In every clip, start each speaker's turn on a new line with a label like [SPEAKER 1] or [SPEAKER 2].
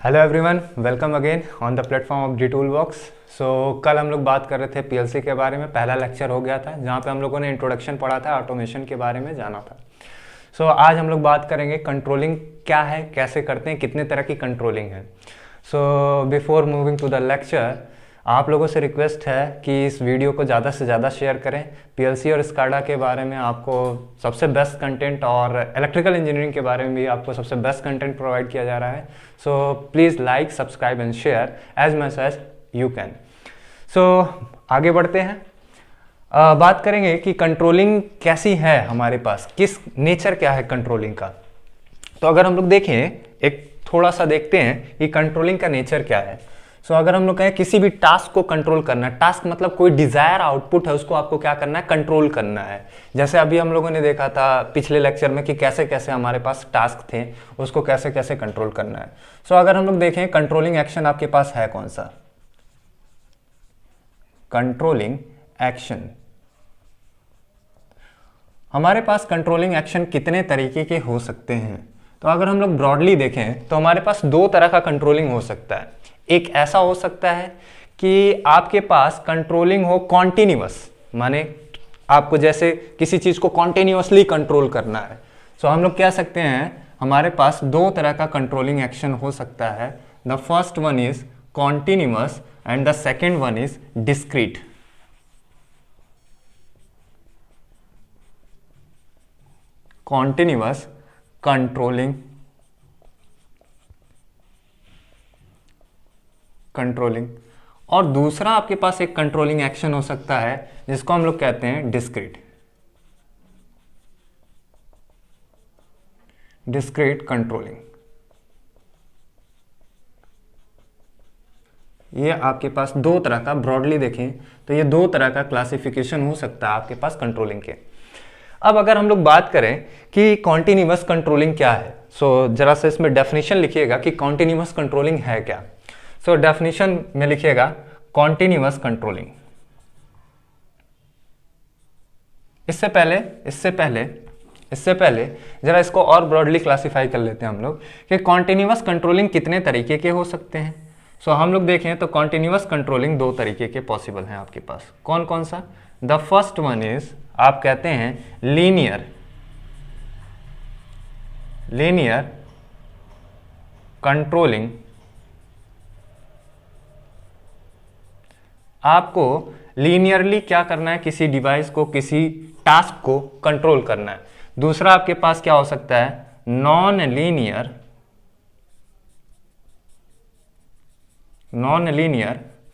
[SPEAKER 1] Hello everyone, welcome again on the platform of D tool box. कल हम लोग बात कर रहे थे पीएलसी के बारे में। पहला लेक्चर हो गया था जहाँ पे हम लोगों ने इंट्रोडक्शन पढ़ा था, ऑटोमेशन के बारे में जाना था। आज हम लोग बात करेंगे कंट्रोलिंग क्या है, कैसे करते हैं, कितने तरह की कंट्रोलिंग है। Before moving to the lecture, आप लोगों से रिक्वेस्ट है कि इस वीडियो को ज़्यादा से ज़्यादा शेयर करें। पीएलसी और स्काडा के बारे में आपको सबसे बेस्ट कंटेंट और इलेक्ट्रिकल इंजीनियरिंग के बारे में भी आपको सबसे बेस्ट कंटेंट प्रोवाइड किया जा रहा है। Please like, subscribe and share as much as you can. आगे बढ़ते हैं। बात करेंगे कि कंट्रोलिंग कैसी है हमारे पास, किस नेचर क्या है कंट्रोलिंग का। तो अगर हम लोग देखें, एक थोड़ा सा देखते हैं कि कंट्रोलिंग का नेचर क्या है। अगर हम लोग कहें किसी भी टास्क को कंट्रोल करना है, टास्क मतलब कोई डिजायर आउटपुट है, उसको आपको क्या करना है, कंट्रोल करना है। जैसे अभी हम लोगों ने देखा था पिछले लेक्चर में कि कैसे कैसे हमारे पास टास्क थे, उसको कैसे कैसे कंट्रोल करना है। अगर हम लोग देखें कंट्रोलिंग एक्शन आपके पास है कौन सा, कंट्रोलिंग एक्शन। हमारे पास कंट्रोलिंग एक्शन कितने तरीके के हो सकते हैं। तो अगर हम लोग ब्रॉडली देखें तो हमारे पास दो तरह का कंट्रोलिंग हो सकता है। एक ऐसा हो सकता है कि आपके पास कंट्रोलिंग हो कॉन्टिन्यूअस, माने आपको जैसे किसी चीज को कॉन्टिन्यूअसली कंट्रोल करना है। हम लोग कह सकते हैं हमारे पास दो तरह का कंट्रोलिंग एक्शन हो सकता है। The first one is continuous and the second one is discrete. Continuous controlling और दूसरा आपके पास एक कंट्रोलिंग एक्शन हो सकता है जिसको हम लोग कहते हैं डिस्क्रीट कंट्रोलिंग। ये आपके पास दो तरह का, ब्रॉडली देखें तो ये दो तरह का क्लासिफिकेशन हो सकता है आपके पास कंट्रोलिंग के। अब अगर हम लोग बात करें कि कॉन्टिन्यूअस कंट्रोलिंग क्या है, जरा सा इसमें डेफिनेशन लिखिएगा कि कॉन्टिन्यूअस कंट्रोलिंग है क्या। डेफिनेशन में लिखिएगा कॉन्टिन्यूअस कंट्रोलिंग। इससे पहले जरा इसको और ब्रॉडली क्लासिफाई कर लेते हैं हम लोग कि कॉन्टिन्यूअस कंट्रोलिंग कितने तरीके के हो सकते हैं। हम लोग देखें तो कॉन्टिन्यूअस कंट्रोलिंग दो तरीके के पॉसिबल हैं आपके पास। कौन कौन सा? द फर्स्ट वन इज, आप कहते हैं लीनियर कंट्रोलिंग। आपको लीनियरली क्या करना है, किसी डिवाइस को, किसी टास्क को कंट्रोल करना है। दूसरा आपके पास क्या हो सकता है, non linear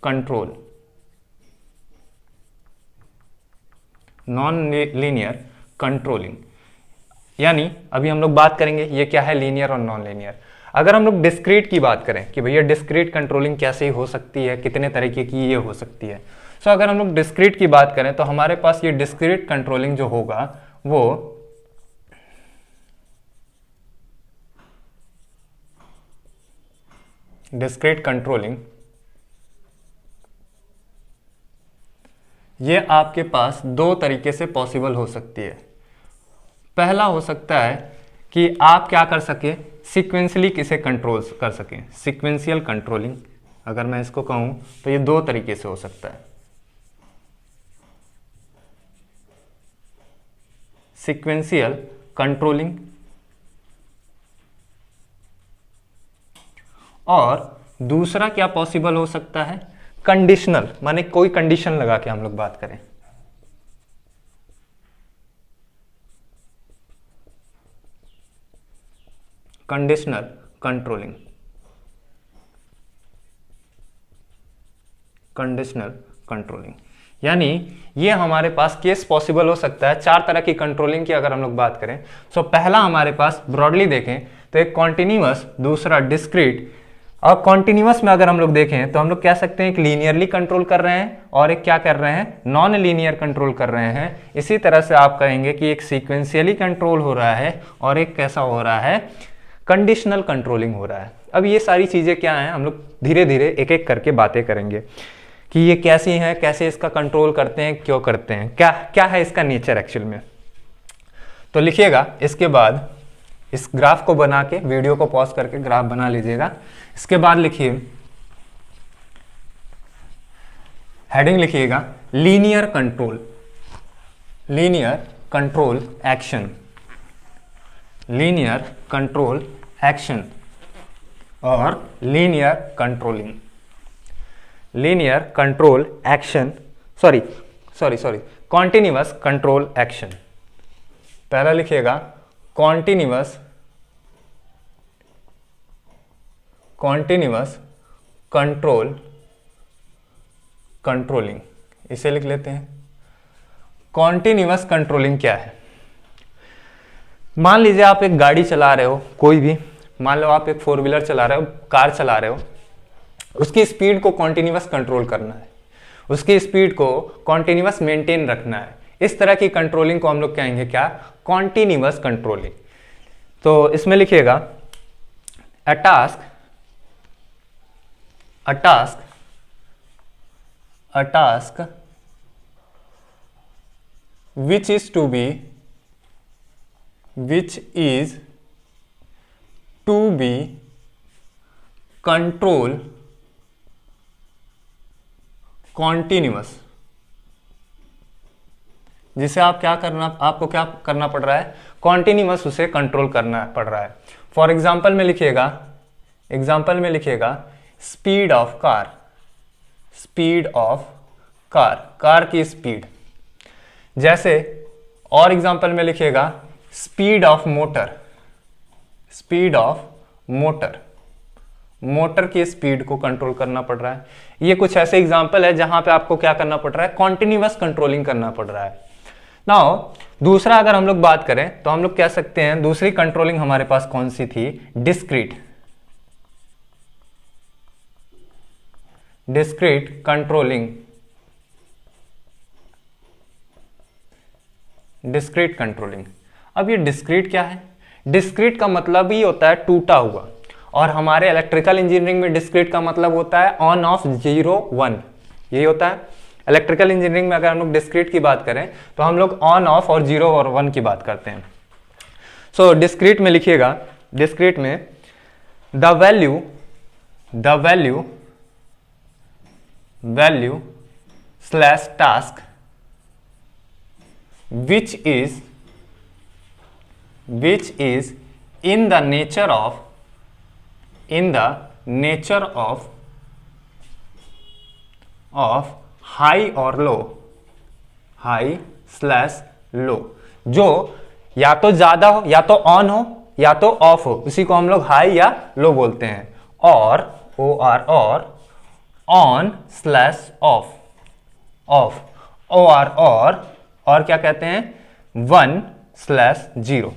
[SPEAKER 1] control. Non linear controlling यानी अभी हम लोग बात करेंगे ये क्या है, लीनियर और नॉन लीनियर। अगर हम लोग डिस्क्रीट की बात करें कि भैया डिस्क्रीट कंट्रोलिंग कैसे हो सकती है, कितने तरीके की ये हो सकती है। अगर हम लोग डिस्क्रीट की बात करें तो हमारे पास ये डिस्क्रीट कंट्रोलिंग जो होगा वो डिस्क्रीट कंट्रोलिंग, ये आपके पास दो तरीके से पॉसिबल हो सकती है। पहला हो सकता है कि आप क्या कर सके, सीक्वेंशियली किसे कंट्रोल कर सकें, सीक्वेंशियल कंट्रोलिंग। अगर मैं इसको कहूं तो ये दो तरीके से हो सकता है, सीक्वेंशियल कंट्रोलिंग और दूसरा क्या पॉसिबल हो सकता है, कंडीशनल, माने कोई कंडीशन लगा के हम लोग बात करें। कंडीशनल कंट्रोलिंग यानी ये हमारे पास केस पॉसिबल हो सकता है। चार तरह की कंट्रोलिंग की अगर हम लोग बात करें पहला हमारे पास ब्रॉडली देखें तो एक कॉन्टिन्यूअस, दूसरा डिस्क्रीट। और कॉन्टिन्यूअस में अगर हम लोग देखें तो हम लोग कह सकते हैं एक लीनियरली कंट्रोल कर रहे हैं और एक क्या कर रहे हैं, नॉन लीनियर कंट्रोल कर रहे हैं। इसी तरह से आप कहेंगे कि एक सीक्वेंशियली कंट्रोल हो रहा है और एक कैसा हो रहा है, कंडीशनल कंट्रोलिंग हो रहा है। अब ये सारी चीजें क्या हैं, हम लोग धीरे धीरे एक एक करके बातें करेंगे कि ये कैसी हैं, कैसे इसका कंट्रोल करते हैं, क्यों करते हैं, क्या क्या है इसका नेचर एक्चुअल में। तो लिखिएगा इसके बाद इस ग्राफ को बना के, वीडियो को पॉज करके ग्राफ बना लीजिएगा। इसके बाद लिखिए, हेडिंग लिखिएगा linear control, linear control action, linear control action और linear controlling, linear control action, sorry continuous control action. पहला लिखिएगा कॉन्टिन्यूअस कंट्रोल कंट्रोलिंग, इसे लिख लेते हैं। कॉन्टिन्यूअस कंट्रोलिंग क्या है? मान लीजिए आप एक गाड़ी चला रहे हो, कोई भी, मान लो आप एक 4 व्हीलर चला रहे हो, कार चला रहे हो, उसकी स्पीड को कॉन्टिन्यूअस कंट्रोल करना है, उसकी स्पीड को कॉन्टिन्यूअस मेंटेन रखना है। इस तरह की कंट्रोलिंग को हम लोग कहेंगे क्या? Continuous controlling. तो इसमें लिखिएगा अ task which is to be control continuous, जिसे आपको क्या करना पड़ रहा है? कॉन्टिन्यूअस उसे कंट्रोल करना पड़ रहा है। फॉर एग्जाम्पल में लिखिएगा स्पीड ऑफ कार की स्पीड। जैसे और एग्जाम्पल में लिखिएगा स्पीड ऑफ मोटर की स्पीड को कंट्रोल करना पड़ रहा है। ये कुछ ऐसे एग्जाम्पल है जहां पे आपको क्या करना पड़ रहा है? कॉन्टिन्यूअस कंट्रोलिंग करना पड़ रहा है। नाउ दूसरा अगर हम लोग बात करें तो हम लोग कह सकते हैं दूसरी कंट्रोलिंग हमारे पास कौन सी थी? Discrete controlling. अब ये डिस्क्रीट क्या है? डिस्क्रीट का मतलब ही होता है टूटा हुआ, और हमारे इलेक्ट्रिकल इंजीनियरिंग में डिस्क्रीट का मतलब होता है ऑन ऑफ 0 1, यही होता है। इलेक्ट्रिकल इंजीनियरिंग में अगर हम लोग डिस्क्रीट की बात करें तो हम लोग ऑन ऑफ और 0 और 1 की बात करते हैं। सो डिस्क्रीट में लिखिएगा, डिस्क्रीट में the value slash task which is in the nature of high or low, high slash low, जो या तो ज्यादा हो, या तो ऑन हो, या तो ऑफ हो, उसी को हम लोग हाई या लो बोलते हैं। और और ऑन स्लैश ऑफ, और क्या कहते हैं? 1 स्लैश 0,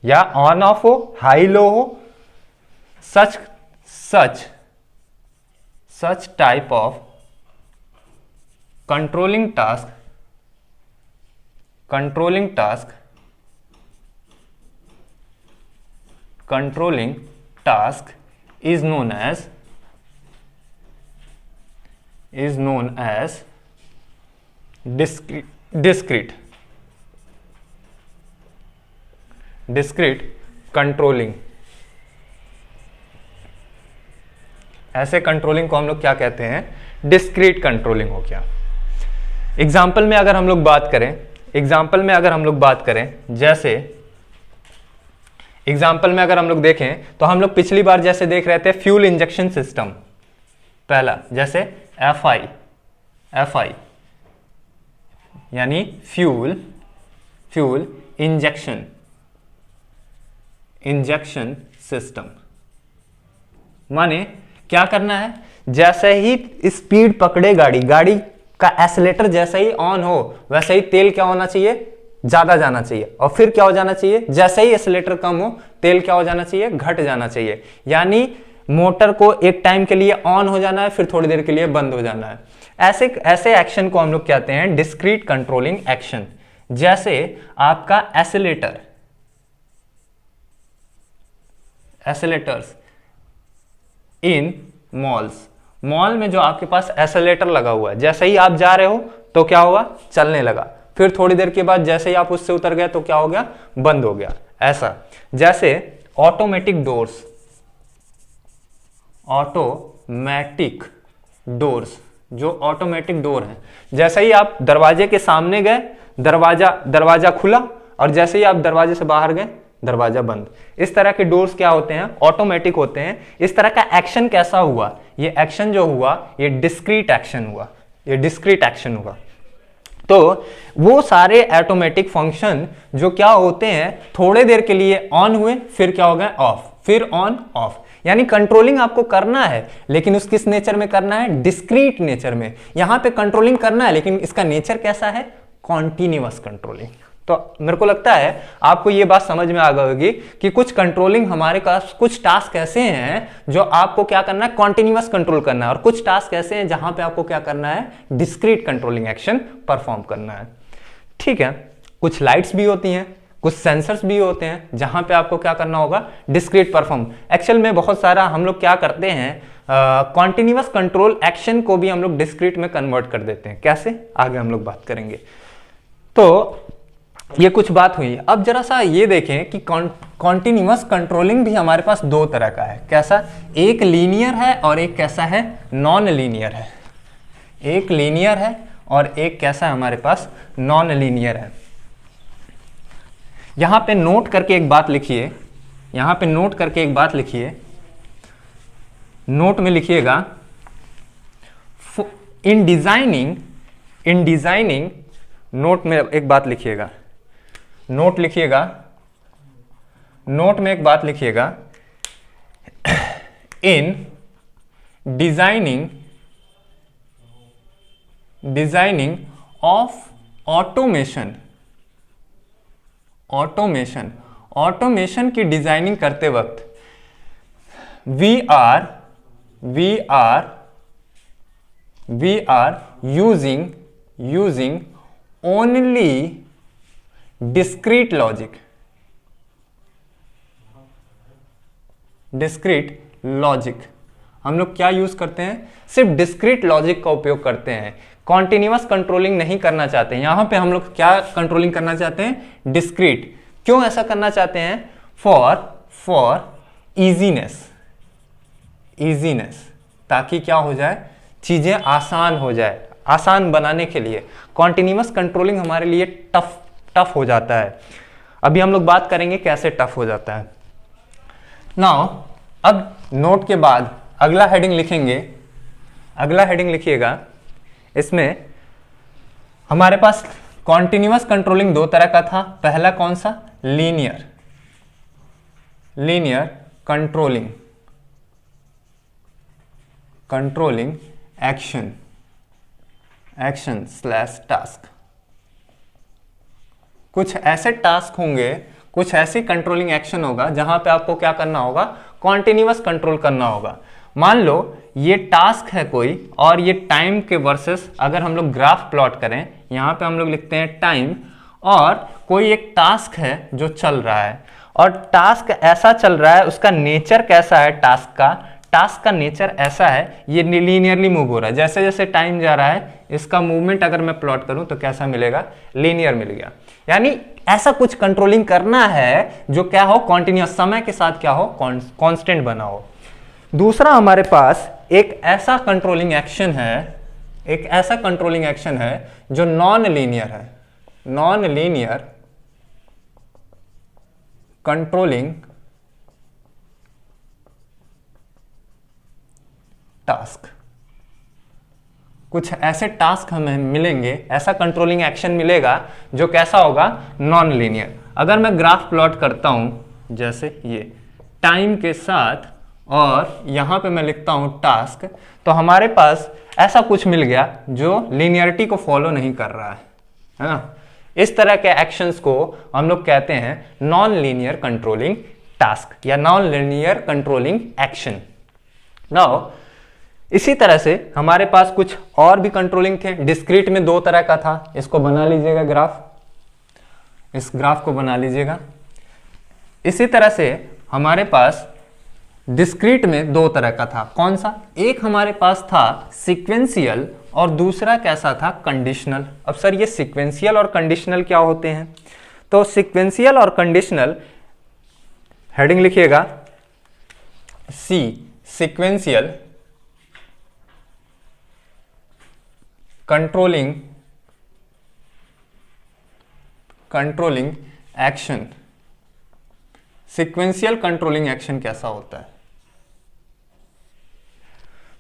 [SPEAKER 1] या ऑन ऑफ हो, हाई लो हो, such type of controlling task is known as discrete controlling. ऐसे कंट्रोलिंग को हम लोग क्या कहते हैं? डिस्क्रीट कंट्रोलिंग हो गया। एग्जाम्पल में अगर हम लोग बात करें, जैसे एग्जाम्पल में अगर हम लोग देखें तो हम लोग पिछली बार जैसे देख रहे थे फ्यूल इंजेक्शन सिस्टम, पहला जैसे FI यानी फ्यूल इंजेक्शन सिस्टम, माने क्या करना है? जैसे ही स्पीड पकड़े गाड़ी का एक्सीलेटर जैसे ही ऑन हो, वैसे ही तेल क्या होना चाहिए? ज्यादा जाना चाहिए। और फिर क्या हो जाना चाहिए? जैसे ही एक्सीलेटर कम हो, तेल क्या हो जाना चाहिए? घट जाना चाहिए। यानी मोटर को एक टाइम के लिए ऑन हो जाना है, फिर थोड़ी देर के लिए बंद हो जाना है। ऐसे एक्शन को हम लोग कहते हैं डिस्क्रीट कंट्रोलिंग एक्शन। जैसे आपका एक्सीलेटर्स इन मॉल में जो आपके पास एक्सीलेटर लगा हुआ है, जैसे ही आप जा रहे हो तो क्या हुआ? चलने लगा। फिर थोड़ी देर के बाद जैसे ही आप उससे उतर गए तो क्या हो गया? बंद हो गया। ऐसा, जैसे ऑटोमेटिक डोर्स, ऑटोमेटिक डोर्स, जो ऑटोमेटिक डोर है, जैसे ही आप दरवाजे के सामने गए दरवाजा खुला, और जैसे ही आप दरवाजे से बाहर गए दरवाजा बंद। इस तरह के डोर्स क्या होते हैं? ऑटोमेटिक होते हैं। इस तरह का एक्शन कैसा हुआ? ये एक्शन जो हुआ ये डिस्क्रीट एक्शन हुआ, ये डिस्क्रीट एक्शन हुआ। तो वो सारे ऑटोमेटिक फंक्शन जो क्या होते हैं, थोड़े देर के लिए ऑन हुए, फिर क्या हो गए? ऑफ, फिर ऑन ऑफ। यानी कंट्रोलिंग आपको करना है, लेकिन उस किस नेचर में करना है? डिस्क्रीट नेचर में। यहां पे कंट्रोलिंग करना है, लेकिन इसका नेचर कैसा है? Continuous controlling. तो मेरे को लगता है आपको ये बात समझ में आ गई होगी कि कुछ कंट्रोलिंग हमारे पास, कुछ टास्क ऐसे हैं जो आपको क्या करना है? कॉन्टिन्यूअस कंट्रोल करना है, और कुछ टास्क ऐसे हैं जहां पे आपको क्या करना है? डिस्क्रीट कंट्रोलिंग एक्शन परफॉर्म करना है। ठीक है, कुछ लाइट्स भी होती हैं, कुछ सेंसर्स भी होते हैं जहां पे आपको क्या करना होगा? Discrete perform. एक्चुअल में बहुत सारा हम लोग क्या करते हैं, कॉन्टिन्यूअस कंट्रोल एक्शन को भी हम लोग डिस्क्रीट में कन्वर्ट कर देते हैं। कैसे? आगे हम लोग बात करेंगे। तो ये कुछ बात हुई। अब जरा सा ये देखें कि कॉन्टिन्यूअस कंट्रोलिंग भी हमारे पास दो तरह का है। कैसा? एक लीनियर है और एक कैसा है? नॉन लीनियर है। एक लीनियर है और एक कैसा है हमारे पास? नॉन लीनियर है। यहां पे नोट करके एक बात लिखिए, यहां पे नोट करके एक बात लिखिए, नोट में लिखिएगा, इन डिजाइनिंग नोट में एक बात लिखिएगा, नोट लिखिएगा, नोट में एक बात लिखिएगा, इन डिजाइनिंग ऑफ ऑटोमेशन की डिजाइनिंग करते वक्त we are using only discrete logic. हम लोग क्या यूज करते हैं? सिर्फ डिस्क्रीट लॉजिक का उपयोग करते हैं। कॉन्टिन्यूअस कंट्रोलिंग नहीं करना चाहते। यहां पे हम लोग क्या कंट्रोलिंग करना चाहते हैं? डिस्क्रीट। क्यों ऐसा करना चाहते हैं? फॉर इजीनेस, ताकि क्या हो जाए? चीजें आसान हो जाए। आसान बनाने के लिए कॉन्टिन्यूअस कंट्रोलिंग हमारे लिए टफ हो जाता है। अभी हम लोग बात करेंगे कैसे टफ हो जाता है। नाउ अब नोट के बाद अगला हेडिंग लिखेंगे, अगला हेडिंग लिखिएगा। इसमें हमारे पास कॉन्टिन्यूअस कंट्रोलिंग दो तरह का था। पहला कौन सा? Linear controlling action slash task. कुछ ऐसे टास्क होंगे, कुछ ऐसी कंट्रोलिंग एक्शन होगा जहां पे आपको क्या करना होगा? कॉन्टिन्यूअस कंट्रोल करना होगा। मान लो ये टास्क है कोई, और ये टाइम के वर्सेस अगर हम लोग ग्राफ प्लॉट करें, यहां पे हम लोग लिखते हैं टाइम, और कोई एक टास्क है जो चल रहा है, और टास्क ऐसा चल रहा है, उसका नेचर कैसा है? टास्क का नेचर ऐसा है, ये लीनियरली मूव हो रहा है। जैसे जैसे टाइम जा रहा है, इसका मूवमेंट अगर मैं प्लॉट करूं तो कैसा मिलेगा? लीनियर मिल गया। यानी ऐसा कुछ कंट्रोलिंग करना है जो क्या हो? कॉन्टिन्यूअस, समय के साथ क्या हो? कांस्टेंट बना हो। दूसरा हमारे पास एक ऐसा कंट्रोलिंग एक्शन है, जो नॉन लीनियर है। Non linear controlling task. कुछ ऐसे टास्क हमें मिलेंगे, ऐसा कंट्रोलिंग एक्शन मिलेगा जो कैसा होगा? Non linear. अगर मैं ग्राफ प्लॉट करता हूं जैसे ये टाइम के साथ, और यहां पे मैं लिखता हूं टास्क, तो हमारे पास ऐसा कुछ मिल गया जो लीनियरिटी को फॉलो नहीं कर रहा है ना? इस तरह के एक्शंस को हम लोग कहते हैं नॉन लीनियर कंट्रोलिंग टास्क या non linear controlling action. Now इसी तरह से हमारे पास कुछ और भी कंट्रोलिंग थे। डिस्क्रीट में दो तरह का था, इसको बना लीजिएगा ग्राफ, इस ग्राफ को बना लीजिएगा। इसी तरह से हमारे पास डिस्क्रीट में दो तरह का था। कौन सा? एक हमारे पास था सीक्वेंशियल और दूसरा कैसा था? कंडीशनल। अब सर ये सीक्वेंशियल और कंडीशनल क्या होते हैं? तो सीक्वेंशियल और कंडीशनल हेडिंग लिखिएगा C, sequential controlling action. Sequential controlling action कैसा होता है?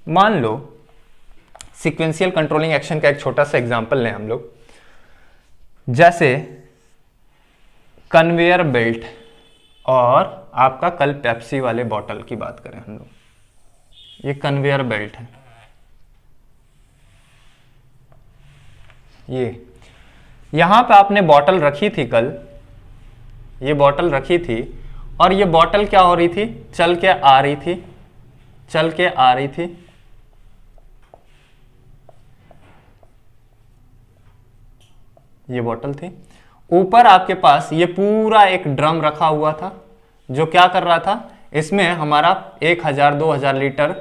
[SPEAKER 1] मान लो सीक्वेंशियल कंट्रोलिंग एक्शन का एक छोटा सा एग्जांपल लें हम लोग, जैसे कन्वेयर बेल्ट और आपका कल पेप्सी वाले बॉटल की बात करें हम लोग, ये कन्वेयर बेल्ट है, ये यहां पे आपने बॉटल रखी थी कल, ये बॉटल रखी थी और ये बॉटल क्या हो रही थी, चल के आ रही थी, चल के आ रही थी, ये बॉटल थी। ऊपर आपके पास ये पूरा एक ड्रम रखा हुआ था जो क्या कर रहा था, इसमें हमारा 1000-2000 लीटर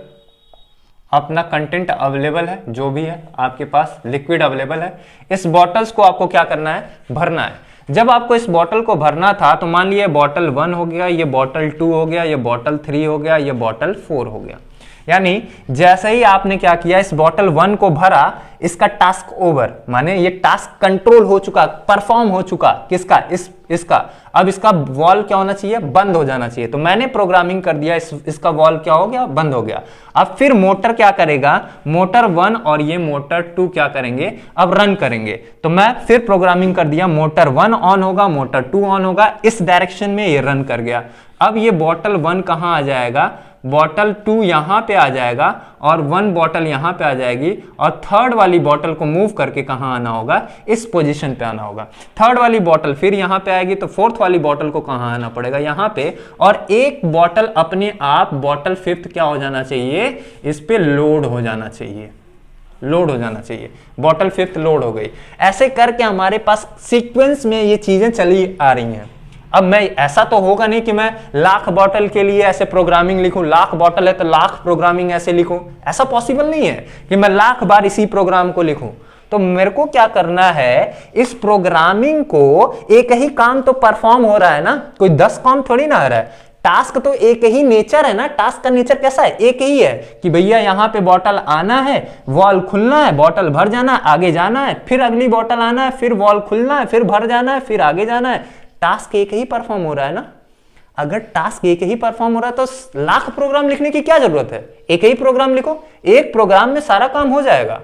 [SPEAKER 1] अपना कंटेंट अवेलेबल है, जो भी है आपके पास लिक्विड अवेलेबल है। इस बॉटल्स को आपको क्या करना है, भरना है। जब आपको इस बॉटल को भरना था तो मान लिया बॉटल 1 हो गया, ये बॉटल 2 हो गया, ये बॉटल 3 हो गया, ये बॉटल 4 हो गया। यानी जैसे ही आपने क्या किया, इस बॉटल 1 को भरा, इसका टास्क ओवर, माने ये टास्क कंट्रोल हो चुका, परफॉर्म हो चुका, किसका, इसका। अब इसका वॉल्व क्या होना चाहिए, बंद हो जाना चाहिए। तो मैंने प्रोग्रामिंग कर दिया, इसका वॉल्व क्या हो गया, बंद हो गया। अब फिर मोटर क्या करेगा, मोटर 1 और ये मोटर 2 क्या करेंगे, अब रन करेंगे। तो मैं फिर प्रोग्रामिंग कर दिया, मोटर 1 ऑन होगा, मोटर 2 ऑन होगा, इस डायरेक्शन में ये रन कर गया। अब ये बॉटल 1 कहां आ जाएगा, बॉटल 2 यहां पे आ जाएगा और 1 बॉटल यहां पे आ जाएगी, और थर्ड वाली बॉटल को मूव करके कहां आना होगा, इस पोजीशन पे आना होगा। थर्ड वाली बॉटल फिर यहां पे आएगी तो फोर्थ वाली बॉटल को कहां आना पड़ेगा, यहां पे। और एक बॉटल अपने आप, बॉटल 5th क्या हो जाना चाहिए, इस पे लोड हो जाना चाहिए, लोड हो जाना चाहिए। बॉटल 5th लोड हो गई। ऐसे करके हमारे पास सीक्वेंस में ये चीजें चली आ रही हैं। अब मैं, ऐसा तो होगा नहीं कि मैं लाख बॉटल के लिए ऐसे प्रोग्रामिंग लिखूं, लाख बॉटल है तो लाख प्रोग्रामिंग ऐसे लिखूं, ऐसा पॉसिबल नहीं है कि मैं लाख बार इसी प्रोग्राम को लिखूं। तो मेरे को क्या करना है, इस प्रोग्रामिंग को, एक ही काम तो परफॉर्म हो रहा है ना, कोई 10 काम थोड़ी ना हो रहा है। टास्क तो एक ही नेचर है ना, टास्क का नेचर कैसा है, एक ही है कि भैया यहां पे बॉटल आना है, वॉल खुलना है, बॉटल भर जाना है, आगे जाना है, फिर अगली बॉटल आना है, फिर वॉल खुलना है, फिर भर जाना है, फिर आगे जाना है। टास्क एक ही परफॉर्म हो रहा है ना। अगर टास्क एक ही परफॉर्म हो रहा है तो लाख प्रोग्राम लिखने की क्या जरूरत है, एक ही प्रोग्राम लिखो, एक प्रोग्राम में सारा काम हो जाएगा।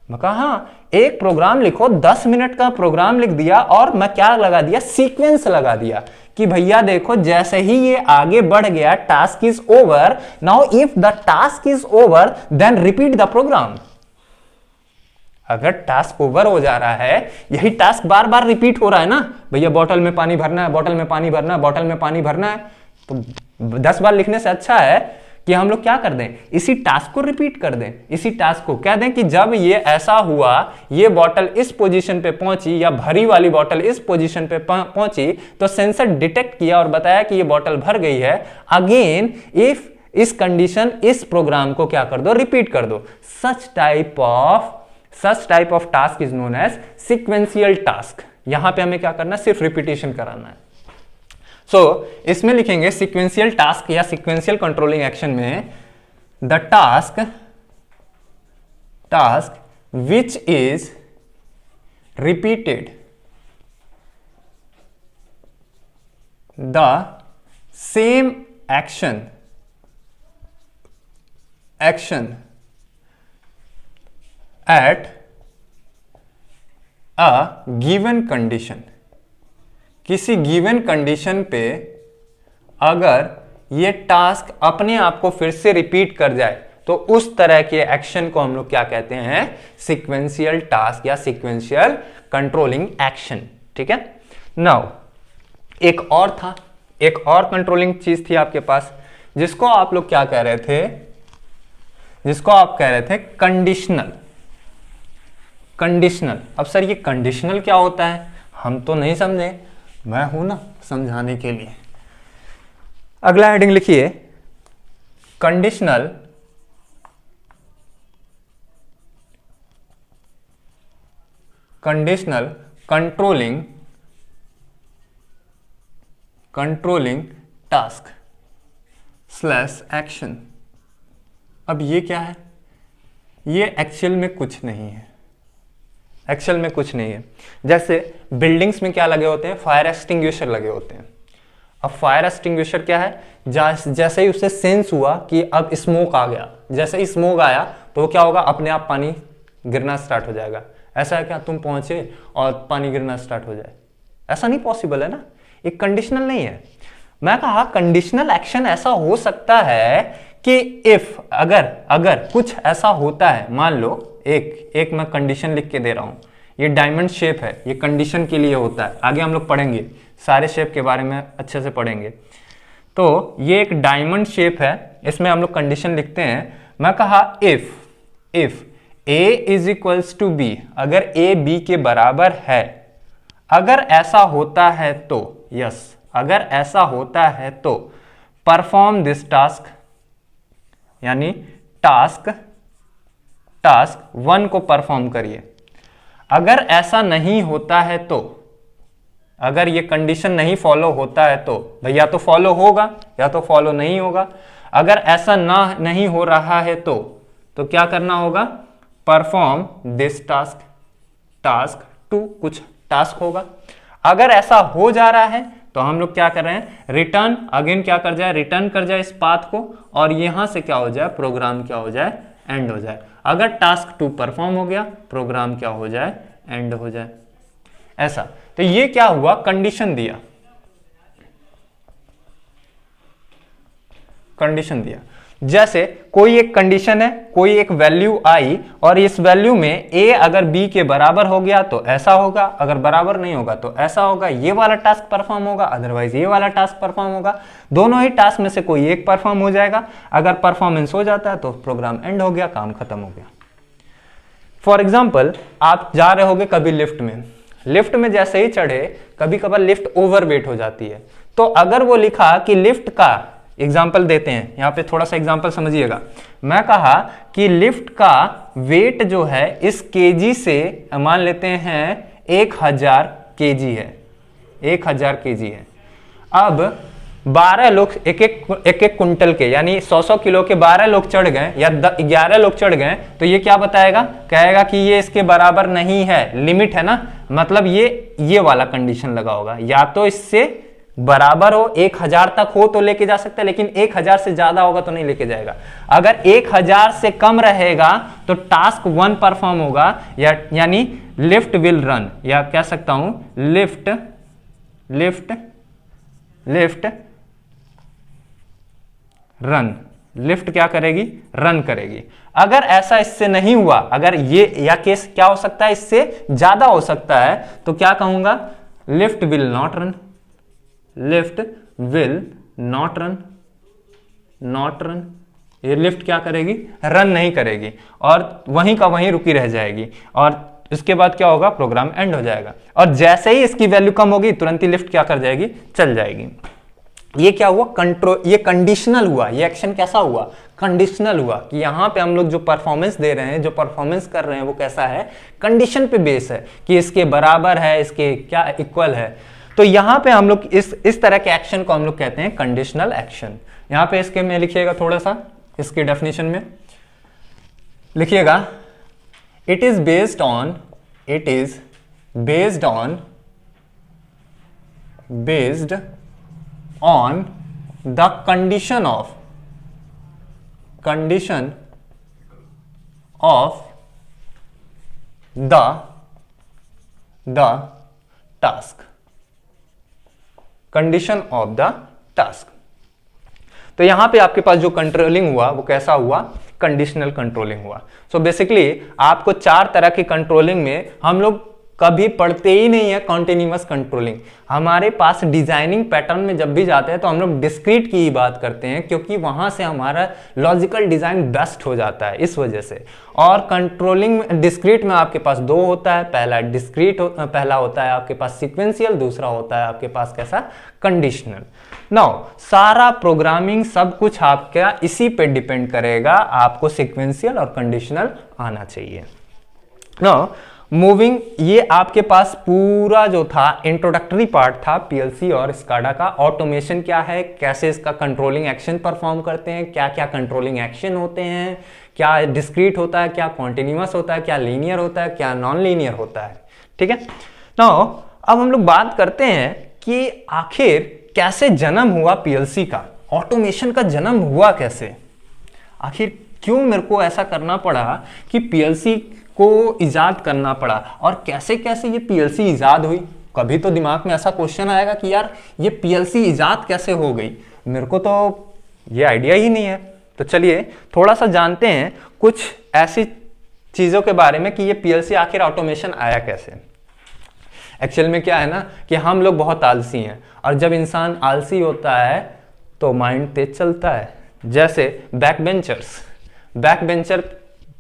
[SPEAKER 1] मैं कहा हाँ, एक प्रोग्राम लिखो, 10 मिनट का प्रोग्राम लिख दिया, और मैं क्या लगा दिया, सीक्वेंस लगा दिया कि भैया देखो जैसे ही ये आगे बढ़ गया, task is over, now if the task is over then repeat the program. अगर टास्क ओवर हो जा रहा है, यही टास्क बार बार रिपीट हो रहा है ना, भैया बॉटल में पानी भरना है, बॉटल में पानी भरना है, बॉटल में पानी भरना है, तो 10 बार लिखने से अच्छा है कि हम लोग क्या कर दें, इसी टास्क को रिपीट कर दें। इसी टास्क को कह दें कि जब ये ऐसा हुआ, ये बॉटल इस पोजीशन पे पहुंची, या भरी वाली बॉटल इस पोजीशन पे पहुंची, तो सेंसर डिटेक्ट किया और बताया कि ये बॉटल भर गई है। अगेन इफ इस कंडीशन, इस प्रोग्राम को क्या कर दो, रिपीट कर दो। Such type of task is known as sequential task। यहां पे हमें क्या करना है, सिर्फ रिपीटेशन कराना है। सो इसमें लिखेंगे सीक्वेंशियल टास्क या सीक्वेंशियल कंट्रोलिंग एक्शन में, the task which is repeated the same action at a given condition। किसी गिवन कंडीशन पे अगर ये टास्क अपने आप को फिर से रिपीट कर जाए, तो उस तरह के एक्शन को हम लोग क्या कहते हैं, सीक्वेंशियल टास्क या सीक्वेंशियल कंट्रोलिंग एक्शन। ठीक है। नाउ एक और था, एक और कंट्रोलिंग चीज थी आपके पास, जिसको आप लोग क्या कह रहे थे, जिसको आप कह रहे थे कंडीशनल। कंडीशनल, अब सर ये कंडीशनल क्या होता है, हम तो नहीं समझे, मैं हूं ना समझाने के लिए। अगला हेडिंग लिखिए, conditional controlling task slash action. अब ये क्या है? ये एक्चुअल में कुछ नहीं है, एक्चुअल में कुछ नहीं है। जैसे बिल्डिंग्स में क्या लगे होते हैं? फायर एक्सटिंग्विशर लगे होते हैं। अब फायर एक्सटिंग्विशर क्या है? जैसे ही उसे सेंस हुआ कि अब स्मोक आ गया, जैसे ही स्मोक आया तो क्या होगा? अपने आप पानी गिरना स्टार्ट हो जाएगा। ऐसा है क्या तुम पहुंचे और पानी गिरना स्टार्ट हो जाए? ऐसा नहीं पॉसिबल है ना, एक कंडीशनल नहीं है। मैं कहा कंडीशनल एक्शन ऐसा हो सकता है कि इफ अगर कुछ ऐसा होता है, मान लो एक मैं कंडीशन लिख के दे रहा हूं, ये डायमंड शेप है, ये कंडीशन के लिए होता है। आगे हम लोग पढ़ेंगे, सारे शेप के बारे में अच्छे से पढ़ेंगे। तो ये एक डायमंड शेप है, इसमें हम लोग कंडीशन लिखते हैं। मैं कहा if a is equals to B, अगर a b के बराबर है, अगर ऐसा होता है तो यस, अगर ऐसा होता है तो परफॉर्म दिस टास्क, यानी टास्क 1 को परफॉर्म करिए। अगर ऐसा नहीं होता है तो, अगर ये कंडीशन नहीं फॉलो होता है तो भैया तो फॉलो होगा या तो फॉलो नहीं होगा। अगर ऐसा नहीं हो रहा है तो क्या करना होगा? परफॉर्म दिस टास्क 2, कुछ टास्क होगा। अगर ऐसा हो जा रहा है तो हम लोग क्या कर रहे हैं? रिटर्न, अगेन क्या कर जाए? रिटर्न कर जाए इस पाथ को, और यहां से क्या हो जाए? प्रोग्राम क्या हो जाए? एंड हो जाए। अगर टास्क 2 परफॉर्म हो गया, प्रोग्राम क्या हो जाए? एंड हो जाए। ऐसा। तो ये क्या हुआ? कंडीशन दिया, कंडीशन दिया। जैसे कोई एक कंडीशन है, कोई एक वैल्यू आई, और इस वैल्यू में a अगर b के बराबर हो गया तो ऐसा होगा, अगर बराबर नहीं होगा तो ऐसा होगा। ये वाला टास्क परफॉर्म होगा, अदरवाइज ये वाला टास्क परफॉर्म होगा। दोनों ही टास्क में से कोई एक परफॉर्म हो जाएगा। अगर परफॉर्मेंस हो जाता है तो प्रोग्राम एंड हो गया, काम खत्म हो गया। फॉर एग्जाम्पल, आप जा रहे होगे कभी लिफ्ट में जैसे ही चढ़े, कभी कभार लिफ्ट ओवरवेट हो जाती है। तो अगर वो लिखा कि लिफ्ट का, एग्जाम्पल देते हैं यहां पे, थोड़ा सा एग्जाम्पल समझिएगा। मैं कहा कि लिफ्ट का वेट जो है इस केजी से, मान लेते हैं 1000 केजी है, 1000 केजी है। अब 12 लोग एक एक कुंटल के, यानी 100 किलो के 12 लोग चढ़ गए या 11 लोग चढ़ गए, तो ये क्या बताएगा? कहेगा कि ये इसके बराबर नहीं है, लिमिट है ना, मतलब ये वाला कंडीशन लगा होगा। या तो इससे बराबर हो, 1000 तक हो तो लेके जा सकता है, लेकिन 1000 से ज्यादा होगा तो नहीं लेके जाएगा। अगर 1000 से कम रहेगा तो टास्क 1 परफॉर्म होगा, यानी लिफ्ट विल रन, या कह सकता हूं लिफ्ट रन, लिफ्ट क्या करेगी? रन करेगी। अगर ऐसा इससे नहीं हुआ, अगर ये या केस क्या हो सकता है, इससे ज्यादा हो सकता है, तो क्या कहूंगा? Lift will not run, lift will not run. ये लिफ्ट क्या करेगी? रन नहीं करेगी, और वहीं का वहीं रुकी रह जाएगी, और इसके बाद क्या होगा? प्रोग्राम एंड हो जाएगा। और जैसे ही इसकी वैल्यू कम होगी, तुरंत ही लिफ्ट क्या कर जाएगी? चल जाएगी। ये क्या हुआ? कंट्रोल, ये कंडीशनल हुआ। ये एक्शन कैसा हुआ? कंडीशनल हुआ, कि यहां पे हम लोग जो परफॉर्मेंस दे रहे हैं, जो परफॉर्मेंस कर रहे हैं, वो कैसा है? कंडीशन पे बेस है, कि इसके बराबर है, इसके क्या इक्वल है। तो यहां पे हम लोग इस तरह के एक्शन को हम लोग कहते हैं कंडीशनल एक्शन। यहां पे इसके में लिखिएगा, थोड़ा सा इसकी डेफिनेशन में लिखिएगा, it is based on the condition of the task, condition of the task. तो यहां पे आपके पास जो कंट्रोलिंग हुआ वो कैसा हुआ? कंडीशनल कंट्रोलिंग हुआ। सो बेसिकली आपको 4 तरह की कंट्रोलिंग में हम लोग कभी पढ़ते ही नहीं है कॉन्टिन्यूअस कंट्रोलिंग। हमारे पास डिजाइनिंग पैटर्न में जब भी जाते हैं तो हम लोग डिस्क्रीट की ही बात करते हैं, क्योंकि वहां से हमारा लॉजिकल डिजाइन बेस्ट हो जाता है, इस वजह से। और कंट्रोलिंग डिस्क्रीट में आपके पास 2 होता है, पहला होता है आपके पास सीक्वेंशियल, दूसरा होता है आपके पास कैसा? कंडीशनल। नाउ सारा प्रोग्रामिंग सब कुछ आपका इसी पे डिपेंड करेगा, आपको सीक्वेंशियल और कंडीशनल आना चाहिए। नाउ मूविंग, ये आपके पास पूरा जो था इंट्रोडक्टरी पार्ट था पीएलसी और स्काडा का। ऑटोमेशन क्या है, कैसे इसका कंट्रोलिंग एक्शन परफॉर्म करते हैं, क्या क्या कंट्रोलिंग एक्शन होते हैं, क्या डिस्क्रीट होता है, क्या कॉन्टिन्यूअस होता है, क्या लीनियर होता है, क्या नॉन लीनियर होता है। ठीक है, नाउ अब हम लोग बात करते हैं कि आखिर कैसे जन्म हुआ पीएलसी का, ऑटोमेशन का जन्म हुआ कैसे, आखिर क्यों मेरे को ऐसा करना पड़ा कि पीएलसी को इजाद करना पड़ा, और कैसे कैसे ये पीएलसी इजाद हुई। कभी तो दिमाग में ऐसा क्वेश्चन आएगा कि यार ये पीएलसी इजाद कैसे हो गई, मेरे को तो ये आइडिया ही नहीं है। तो चलिए थोड़ा सा जानते हैं कुछ ऐसी चीज़ों के बारे में कि ये पीएलसी आखिर ऑटोमेशन आया कैसे। एक्चुअल में क्या है ना कि हम लोग बहुत आलसी हैं, और जब इंसान आलसी होता है तो माइंड तेज चलता है। जैसे बैक बेंचर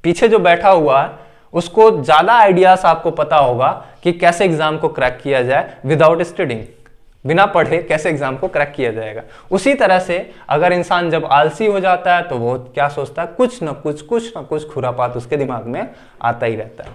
[SPEAKER 1] पीछे जो बैठा हुआ है उसको ज़्यादा आइडियाज आपको पता होगा कि कैसे एग्जाम को क्रैक किया जाए विदाउट स्टडिंग, बिना पढ़े कैसे एग्जाम को क्रैक किया जाएगा। उसी तरह से अगर इंसान जब आलसी हो जाता है तो वो क्या सोचता है, कुछ ना कुछ खुरापात उसके दिमाग में आता ही रहता है।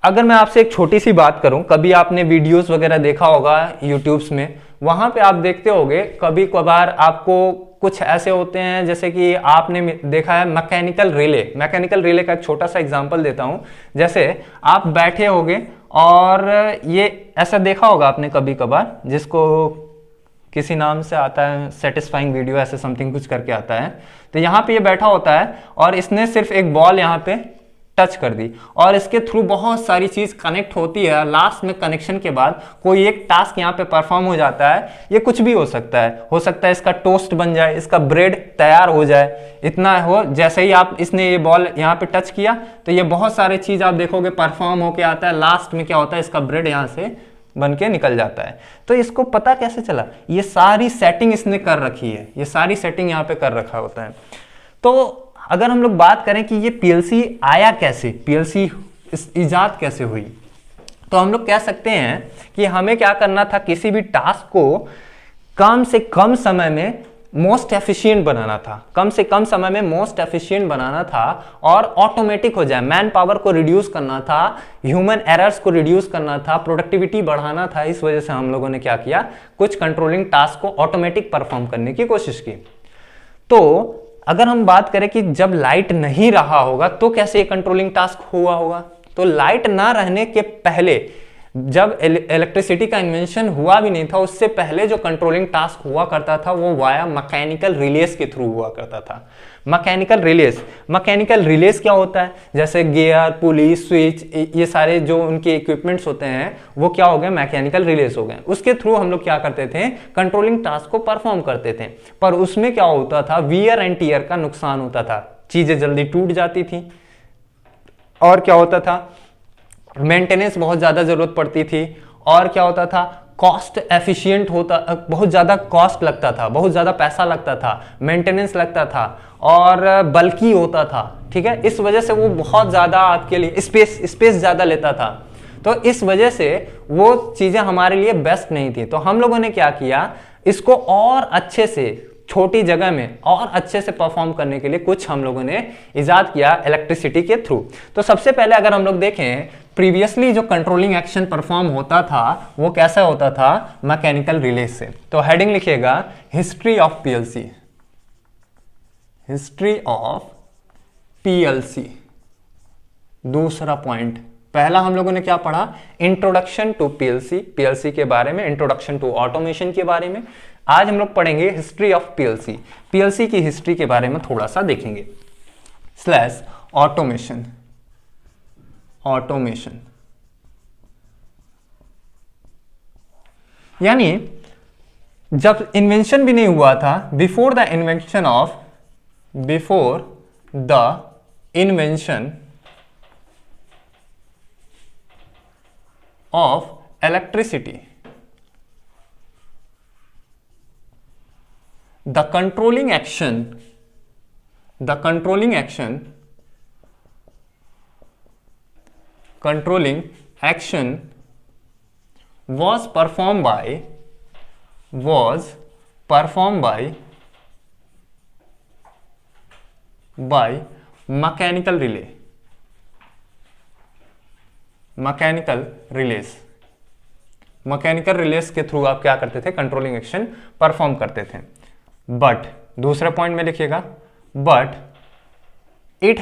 [SPEAKER 1] अगर मैं आपसे एक छोटी सी बात करूं, कभी आपने वीडियोस वगैरह देखा होगा यूट्यूब्स में, वहां पे आप देखते होंगे कभी कभार आपको कुछ ऐसे होते हैं, जैसे कि आपने देखा है मैकेनिकल रिले का एक छोटा सा एग्जांपल देता हूं। जैसे आप बैठे होंगे और ये ऐसा देखा होगा आपने कभी कभार, जिसको किसी नाम से आता है सेटिस्फाइंग वीडियो ऐसे समथिंग कुछ करके आता है। तो यहाँ पे ये बैठा होता है और इसने सिर्फ एक बॉल यहाँ पे टच कर दी और इसके थ्रू बहुत सारी चीज कनेक्ट होती है। लास्ट में कनेक्शन के बाद कोई एक टास्क यहाँ पे परफॉर्म हो जाता है। ये कुछ भी हो सकता है इसका टोस्ट बन जाए, इसका ब्रेड तैयार हो जाए, इतना हो। जैसे ही आप इसने ये बॉल यहाँ पे टच किया तो ये बहुत सारे चीज आप देखोगे परफॉर्म होके आता है। लास्ट में क्या होता है, इसका ब्रेड यहाँ से बन के निकल जाता है। तो इसको पता कैसे चला, ये सारी सेटिंग इसने कर रखी है, ये सारी सेटिंग यहाँ पे कर रखा होता है। तो अगर हम लोग बात करें कि ये पीएलसी आया कैसे, पीएलसी इजाद कैसे हुई, तो हम लोग कह सकते हैं कि हमें क्या करना था, किसी भी टास्क को कम से कम समय में मोस्ट एफिशिएंट बनाना था, कम से कम समय में मोस्ट एफिशिएंट बनाना था और ऑटोमेटिक हो जाए। मैन पावर को रिड्यूस करना था, ह्यूमन एरर्स को रिड्यूस करना था, प्रोडक्टिविटी बढ़ाना था। इस वजह से हम लोगों ने क्या किया, कुछ कंट्रोलिंग टास्क को ऑटोमेटिक परफॉर्म करने की कोशिश की। तो अगर हम बात करें कि जब लाइट नहीं रहा होगा तो कैसे ये कंट्रोलिंग टास्क हुआ होगा, तो लाइट ना रहने के पहले, जब इलेक्ट्रिसिटी का इन्वेंशन हुआ भी नहीं था, उससे पहले जो कंट्रोलिंग टास्क हुआ करता था वो वाया मैकेनिकल रिलेस के थ्रू हुआ करता था। मैकेनिकल रिलेस क्या होता है, जैसे गियर, पुली, स्विच, ये सारे जो उनके इक्विपमेंट्स होते हैं वो क्या हो गए, मैकेनिकल रिलेस हो गए। उसके थ्रू हम लोग क्या करते थे, कंट्रोलिंग टास्क को परफॉर्म करते थे। पर उसमें क्या होता था, वियर एंड टियर का नुकसान होता था, चीजें जल्दी टूट जाती थी और क्या होता था, मेंटेनेंस बहुत ज्यादा जरूरत पड़ती थी। और क्या होता था, कॉस्ट एफिशिएंट होता, बहुत ज्यादा कॉस्ट लगता था, बहुत ज्यादा पैसा लगता था, मेंटेनेंस लगता था और बल्कि होता था। ठीक है, इस वजह से वो बहुत ज्यादा आपके लिए स्पेस ज्यादा लेता था। तो इस वजह से वो चीजें हमारे लिए बेस्ट नहीं थी। तो हम लोगों ने क्या किया, इसको और अच्छे से, छोटी जगह में और अच्छे से परफॉर्म करने के लिए कुछ हम लोगों ने इजाद किया इलेक्ट्रिसिटी के थ्रू। तो सबसे पहले अगर हम लोग देखें, प्रीवियसली जो कंट्रोलिंग एक्शन परफॉर्म होता था वो कैसा होता था, मैकेनिकल रिले से। तो हेडिंग लिखिएगा, history of PLC, history of PLC. दूसरा पॉइंट, पहला हम लोगों ने क्या पढ़ा, इंट्रोडक्शन टू पीएलसी, पीएलसी के बारे में, इंट्रोडक्शन टू ऑटोमेशन के बारे में। आज हम लोग पढ़ेंगे हिस्ट्री ऑफ पीएलसी, पीएलसी की हिस्ट्री के बारे में थोड़ा सा देखेंगे। स्लैश ऑटोमेशन, ऑटोमेशन यानी जब इन्वेंशन भी नहीं हुआ था, before the invention of electricity, the controlling action was performed by mechanical relay. Mechanical relays. Mechanical relays के थ्रू आप क्या करते थे, कंट्रोलिंग एक्शन परफॉर्म करते थे। बट दूसरे पॉइंट में लिखिएगा, but it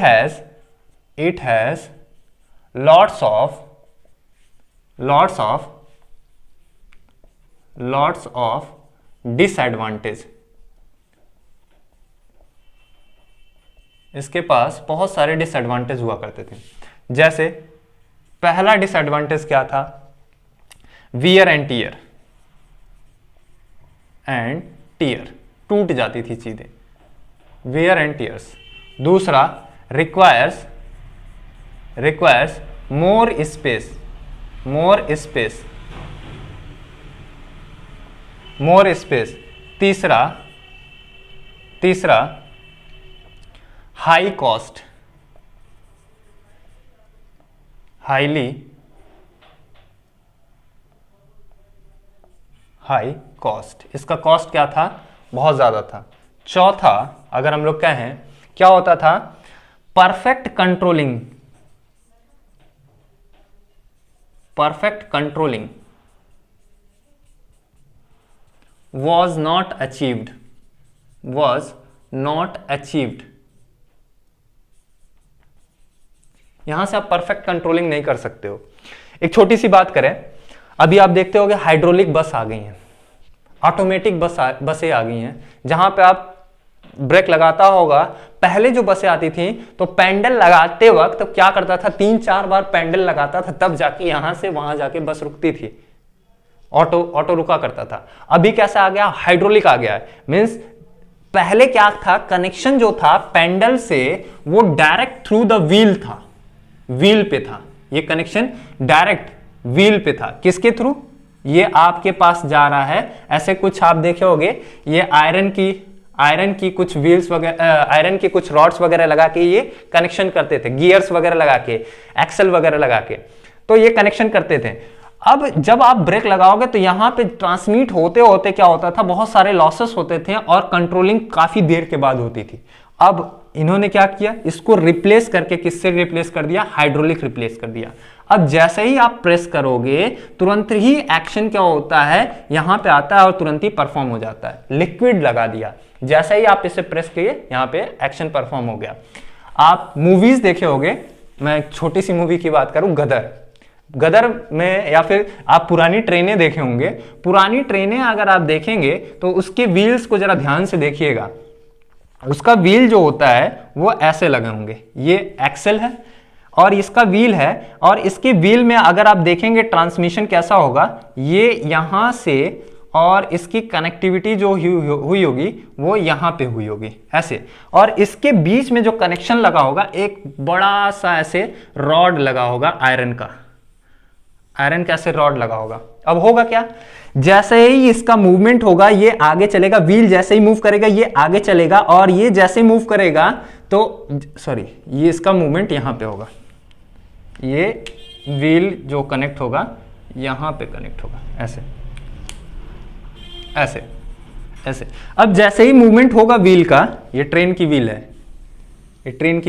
[SPEAKER 1] has lots of disadvantage. इसके पास बहुत सारे डिसएडवांटेज हुआ करते थे। जैसे पहला डिसएडवांटेज क्या था, वियर एंड टीयर, टूट जाती थी चीजें, वियर एंड टीयर्स। दूसरा रिक्वायर्स मोर स्पेस। तीसरा हाई कॉस्ट, हाई कॉस्ट, इसका कॉस्ट क्या था, बहुत ज्यादा था। चौथा अगर हम लोग कहें क्या होता था, perfect controlling was not achieved। यहां से आप परफेक्ट कंट्रोलिंग नहीं कर सकते हो। एक छोटी सी बात करें, अभी आप देखते होगे हाइड्रोलिक बस आ गई हैं, ऑटोमेटिक बसें आ गई हैं, जहां पे आप ब्रेक लगाता होगा। पहले जो बसें आती थी तो पैडल लगाते वक्त तो क्या करता था, 3-4 बार पैडल लगाता था, तब जाके यहां से वहां जाके बस रुकती थी, ऑटो रुका करता था। अभी कैसा आ गया, हाइड्रोलिक आ गया है। मींस पहले क्या था, कनेक्शन जो था पैडल से वो डायरेक्ट थ्रू द व्हील था, व्हील पे था, ये कनेक्शन डायरेक्ट व्हील पे था। किसके थ्रू, ये आपके पास जा रहा है, ऐसे कुछ आप देखे होंगे, ये आयरन की कुछ व्हील्स वगैरह, आयरन की कुछ रॉड्स वगैरह लगा के ये कनेक्शन करते थे, गियर्स वगैरह लगा के, एक्सल वगैरह लगा के, तो ये कनेक्शन करते थे। अब जब आप ब्रेक लगाओगे तो यहां पे ट्रांसमिट होते होते क्या होता था, बहुत सारे लॉसेस होते थे और कंट्रोलिंग काफी देर के बाद होती थी। अब इन्होंने क्या किया, इसको रिप्लेस करके किससे रिप्लेस कर दिया, हाइड्रोलिक रिप्लेस कर दिया। अब जैसे ही आप प्रेस करोगे तुरंत ही एक्शन क्या होता है, यहां पे आता है और तुरंत ही परफॉर्म हो जाता है। लिक्विड लगा दिया, जैसे ही आप इसे प्रेस किए यहां पे एक्शन परफॉर्म हो गया। आप मूवीज देखे होंगे, मैं एक छोटी सी मूवी की बात करूं, गदर में, या फिर आप पुरानी ट्रेनें देखे होंगे। पुरानी ट्रेनें अगर आप देखेंगे तो उसके व्हील्स को जरा ध्यान से देखिएगा, उसका व्हील जो होता है वो ऐसे लगे होंगे, ये एक्सेल है और इसका व्हील है, और इसके व्हील में अगर आप देखेंगे ट्रांसमिशन कैसा होगा, ये यहां से, और इसकी कनेक्टिविटी जो हुई होगी वो यहां पे हुई होगी ऐसे, और इसके बीच में जो कनेक्शन लगा होगा एक बड़ा सा ऐसे रॉड लगा होगा, आयरन का ऐसे रॉड लगा होगा। अब होगा क्या, जैसे ही इसका मूवमेंट होगा ये आगे चलेगा, व्हील जैसे ही मूव करेगा ये आगे चलेगा, और ये जैसे ही मूव करेगा तो ये इसका मूवमेंट यहां पे होगा, ये व्हील जो कनेक्ट होगा यहां पे कनेक्ट होगा, ऐसे। अब जैसे ही मूवमेंट होगा व्हील का, ये ट्रेन की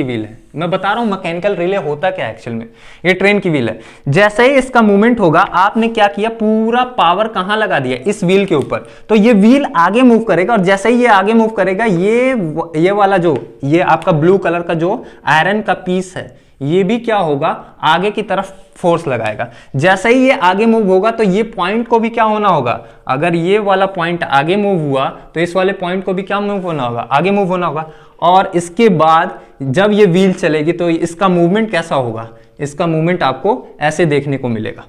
[SPEAKER 1] व्हील है, मैं बता रहा हूं मैकेनिकल रिले होता क्या है एक्चुअल में, ये ट्रेन की व्हील है। जैसे ही इसका मूवमेंट होगा, आपने क्या किया, पूरा पावर कहां लगा दिया, इस व्हील के ऊपर, तो ये व्हील आगे मूव करेगा, और जैसे ही ये आगे मूव करेगा, ये वाला जो, ये आपका ब्लू कलर का जो आयरन का पीस है, ये भी क्या होगा, आगे की तरफ फोर्स लगाएगा। जैसे ही ये आगे मूव होगा तो ये पॉइंट को भी क्या होना होगा, अगर ये वाला पॉइंट आगे मूव हुआ तो इस वाले पॉइंट को भी क्या मूव होना होगा, आगे मूव होना होगा। और इसके बाद जब ये व्हील चलेगी तो इसका मूवमेंट कैसा होगा, इसका मूवमेंट आपको ऐसे देखने को मिलेगा,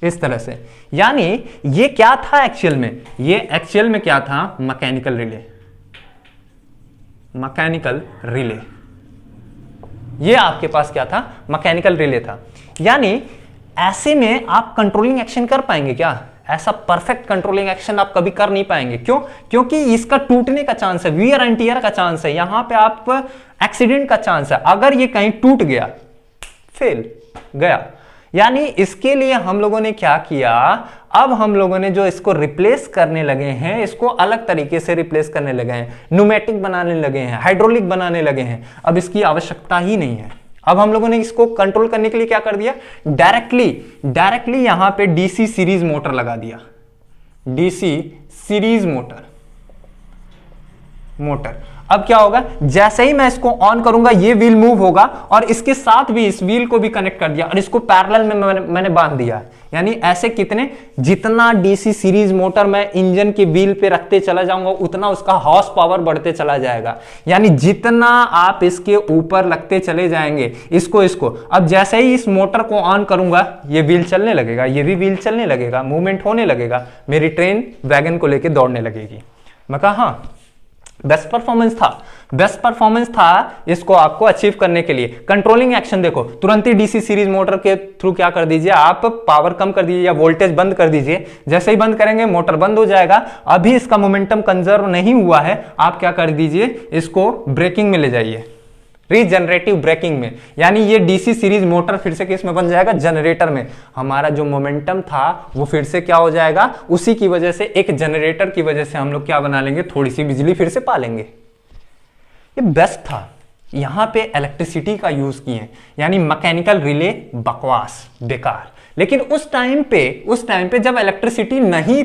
[SPEAKER 1] इस तरह से। यानी ये क्या था एक्चुअल में, ये एक्चुअल में क्या था, मैकेनिकल रिले। ये आपके पास क्या था, मैकेनिकल रिले था। यानी ऐसे में आप कंट्रोलिंग एक्शन कर पाएंगे क्या, ऐसा परफेक्ट कंट्रोलिंग एक्शन आप कभी कर नहीं पाएंगे। क्यों, क्योंकि इसका टूटने का चांस है, वियर एंड टियर का चांस है, यहां पे आप एक्सीडेंट का चांस है। अगर ये कहीं टूट गया, फेल गया। यानी इसके लिए हम लोगों ने क्या किया, अब हम लोगों ने जो इसको रिप्लेस करने लगे हैं, इसको अलग तरीके से रिप्लेस करने लगे हैं, न्यूमेटिक बनाने लगे हैं, हाइड्रोलिक बनाने लगे हैं। अब इसकी आवश्यकता ही नहीं है, अब हम लोगों ने इसको कंट्रोल करने के लिए क्या कर दिया, डायरेक्टली यहां पे डीसी सीरीज मोटर लगा दिया, डीसी सीरीज मोटर। अब क्या होगा, जैसे ही मैं इसको ऑन करूंगा ये व्हील मूव होगा और इसके साथ भी इस व्हील को भी कनेक्ट कर दिया और इसको पैरेलल में मैंने बांध दिया। यानी ऐसे कितने, जितना डीसी सीरीज मोटर मैं इंजन के व्हील पे रखते चला जाऊंगा उतना उसका हॉर्स पावर बढ़ते चला जाएगा। यानी जितना आप इसके ऊपर लगते चले जाएंगे इसको अब जैसे ही इस मोटर को ऑन करूंगा ये व्हील चलने लगेगा, ये भी व्हील चलने लगेगा, मूवमेंट होने लगेगा, मेरी ट्रेन वैगन को लेकर दौड़ने लगेगी। मैं कहा हाँ, बेस्ट परफॉर्मेंस था इसको आपको अचीव करने के लिए। कंट्रोलिंग एक्शन देखो, तुरंत ही डीसी सीरीज मोटर के थ्रू क्या कर दीजिए, आप पावर कम कर दीजिए या वोल्टेज बंद कर दीजिए। जैसे ही बंद करेंगे मोटर बंद हो जाएगा। अभी इसका मोमेंटम कंजर्व नहीं हुआ है, आप क्या कर दीजिए, इसको ब्रेकिंग में ले जाइए, रीजनरेटिव ब्रेकिंग में। यानी ये डीसी सीरीज मोटर फिर से किस में बन जाएगा, जनरेटर में। हमारा जो मोमेंटम था वो फिर से क्या हो जाएगा, उसी की वजह से, एक जनरेटर की वजह से हम लोग क्या बना लेंगे, थोड़ी सी बिजली फिर से पा लेंगे। ये बेस्ट था। यहां पे इलेक्ट्रिसिटी का यूज किए, यानी मैकेनिकल रिले बकवास, बेकार। लेकिन उस टाइम पे जब इलेक्ट्रिसिटी नहीं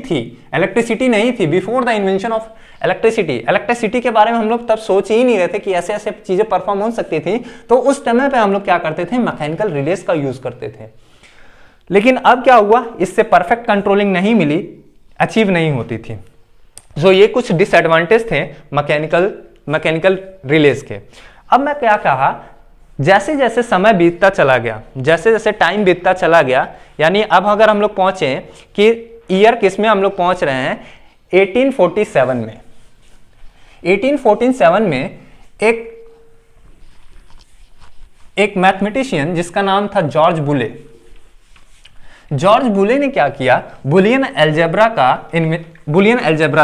[SPEAKER 1] थी, before the invention of electricity के बारे में हम लोग तब सोच ही नहीं रहे थे कि ऐसे ऐसे चीजें परफॉर्म हो सकती थी। तो उस समय पे हम लोग क्या करते थे, मैकेनिकल रिलेस का यूज करते थे। लेकिन अब क्या हुआ, इससे परफेक्ट कंट्रोलिंग नहीं मिली, अचीव नहीं होती थी। सो ये कुछ डिसएडवांटेज थे मैकेनिकल रिलेस के। अब मैं क्या कहा, जैसे जैसे समय बीतता चला गया, जैसे जैसे टाइम बीतता चला गया, यानी अब अगर हम लोग पहुंचे कि ईयर किस में हम लोग पहुंच रहे हैं, 1847 में। 1847 में एक मैथमेटिशियन जिसका नाम था जॉर्ज बुले ने क्या किया, बुलियन अलजेब्रा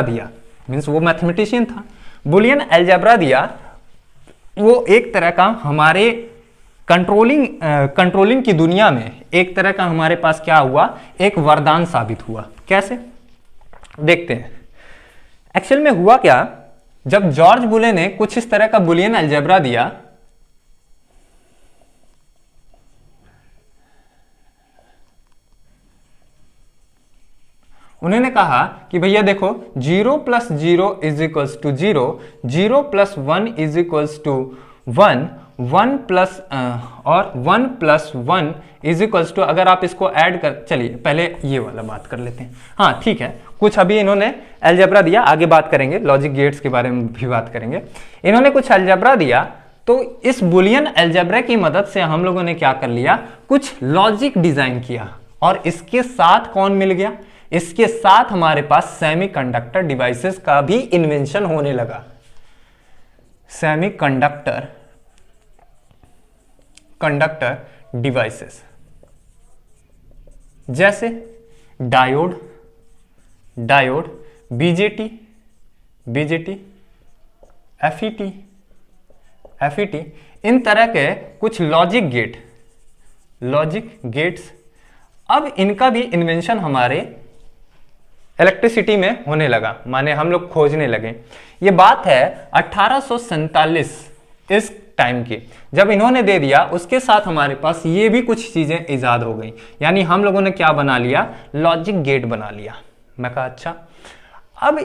[SPEAKER 1] दिया। मींस वो मैथमेटिशियन था, बुलियन अलजेब्रा दिया। वो एक तरह का हमारे कंट्रोलिंग की दुनिया में एक तरह का हमारे पास क्या हुआ, एक वरदान साबित हुआ। कैसे, देखते हैं। एक्चुअल में हुआ क्या, जब जॉर्ज बुले ने कुछ इस तरह का बुलियन अलजेब्रा दिया, उन्होंने कहा कि भैया देखो 0 + 0 = 0, 0 + 1 = 1, 1 + 1 = अगर आप इसको ऐड कर, चलिए पहले ये वाला बात कर लेते हैं। हाँ ठीक है, कुछ अभी इन्होंने अलजेब्रा दिया, आगे बात करेंगे, लॉजिक गेट्स के बारे में भी बात करेंगे। इन्होंने कुछ अलजेब्रा दिया, तो इस बुलियन अलजेब्रा की मदद से हम लोगों ने क्या कर लिया, कुछ लॉजिक डिजाइन किया। और इसके साथ कौन मिल गया, इसके साथ हमारे पास सेमीकंडक्टर डिवाइसेस का भी इन्वेंशन होने लगा। सेमीकंडक्टर डिवाइसेस जैसे डायोड, बीजेटी, एफईटी, इन तरह के कुछ लॉजिक गेट्स, अब इनका भी इन्वेंशन हमारे इलेक्ट्रिसिटी में होने लगा, माने हम लोग खोजने लगे। ये बात है 1847 इस टाइम की, जब इन्होंने दे दिया, उसके साथ हमारे पास ये भी कुछ चीजें इजाद हो गई। यानी हम लोगों ने क्या बना लिया, लॉजिक गेट बना लिया। मैं कहा अच्छा, अब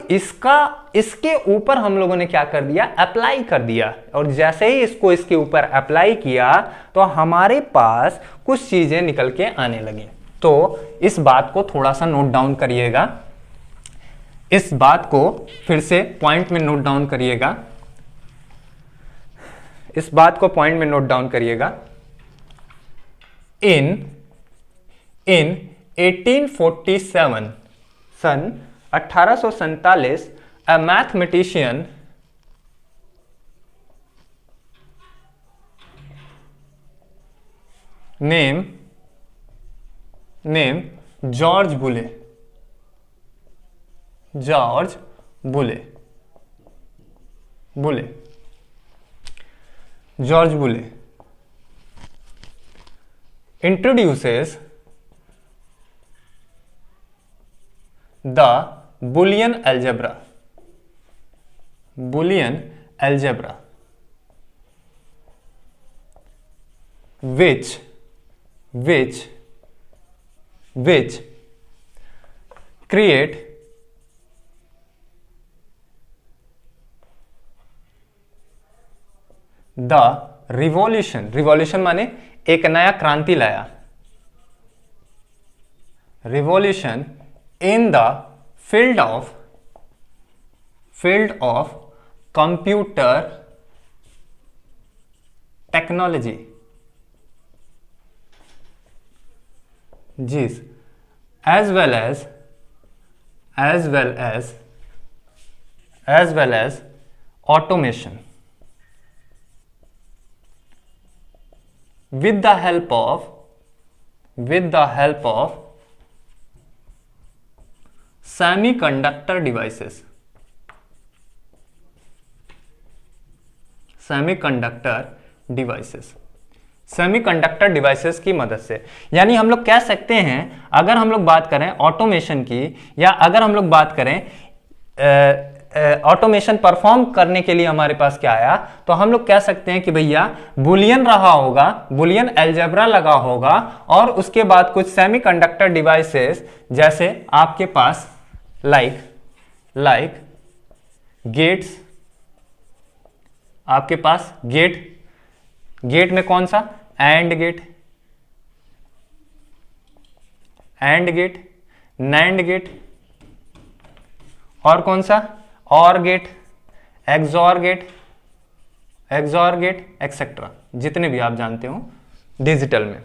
[SPEAKER 1] इसके ऊपर हम लोगों ने क्या कर दिया, अप्लाई कर दिया। और जैसे ही इसको इसके ऊपर अप्लाई किया तो हमारे पास कुछ चीजें निकल के आने लगी। तो इस बात को थोड़ा सा नोट डाउन करिएगा, इस बात को फिर से पॉइंट में नोट डाउन करिएगा, इस बात को पॉइंट में नोट डाउन करिएगा। इन 1847, सन 1847, a mathematician name George Boole introduces the Boolean algebra. which create the revolution माने एक नया क्रांति लाया, revolution in the field of computer technology, जी, as well as automation with the help of semiconductor devices, semiconductor devices की मदद से। यानी हम लोग कह सकते हैं, अगर हम लोग बात करें ऑटोमेशन की, या अगर हम लोग बात करें ऑटोमेशन परफॉर्म करने के लिए हमारे पास क्या आया, तो हम लोग कह सकते हैं कि भैया बुलियन रहा होगा, बुलियन अलजेब्रा लगा होगा, और उसके बाद कुछ सेमीकंडक्टर डिवाइसेस जैसे आपके पास लाइक गेट्स, आपके पास गेट में कौन सा, एंड गेट, नैंड गेट, और कौन सा, और गेट, एक्सॉर गेट, एक्सेट्रा, जितने भी आप जानते हो डिजिटल में।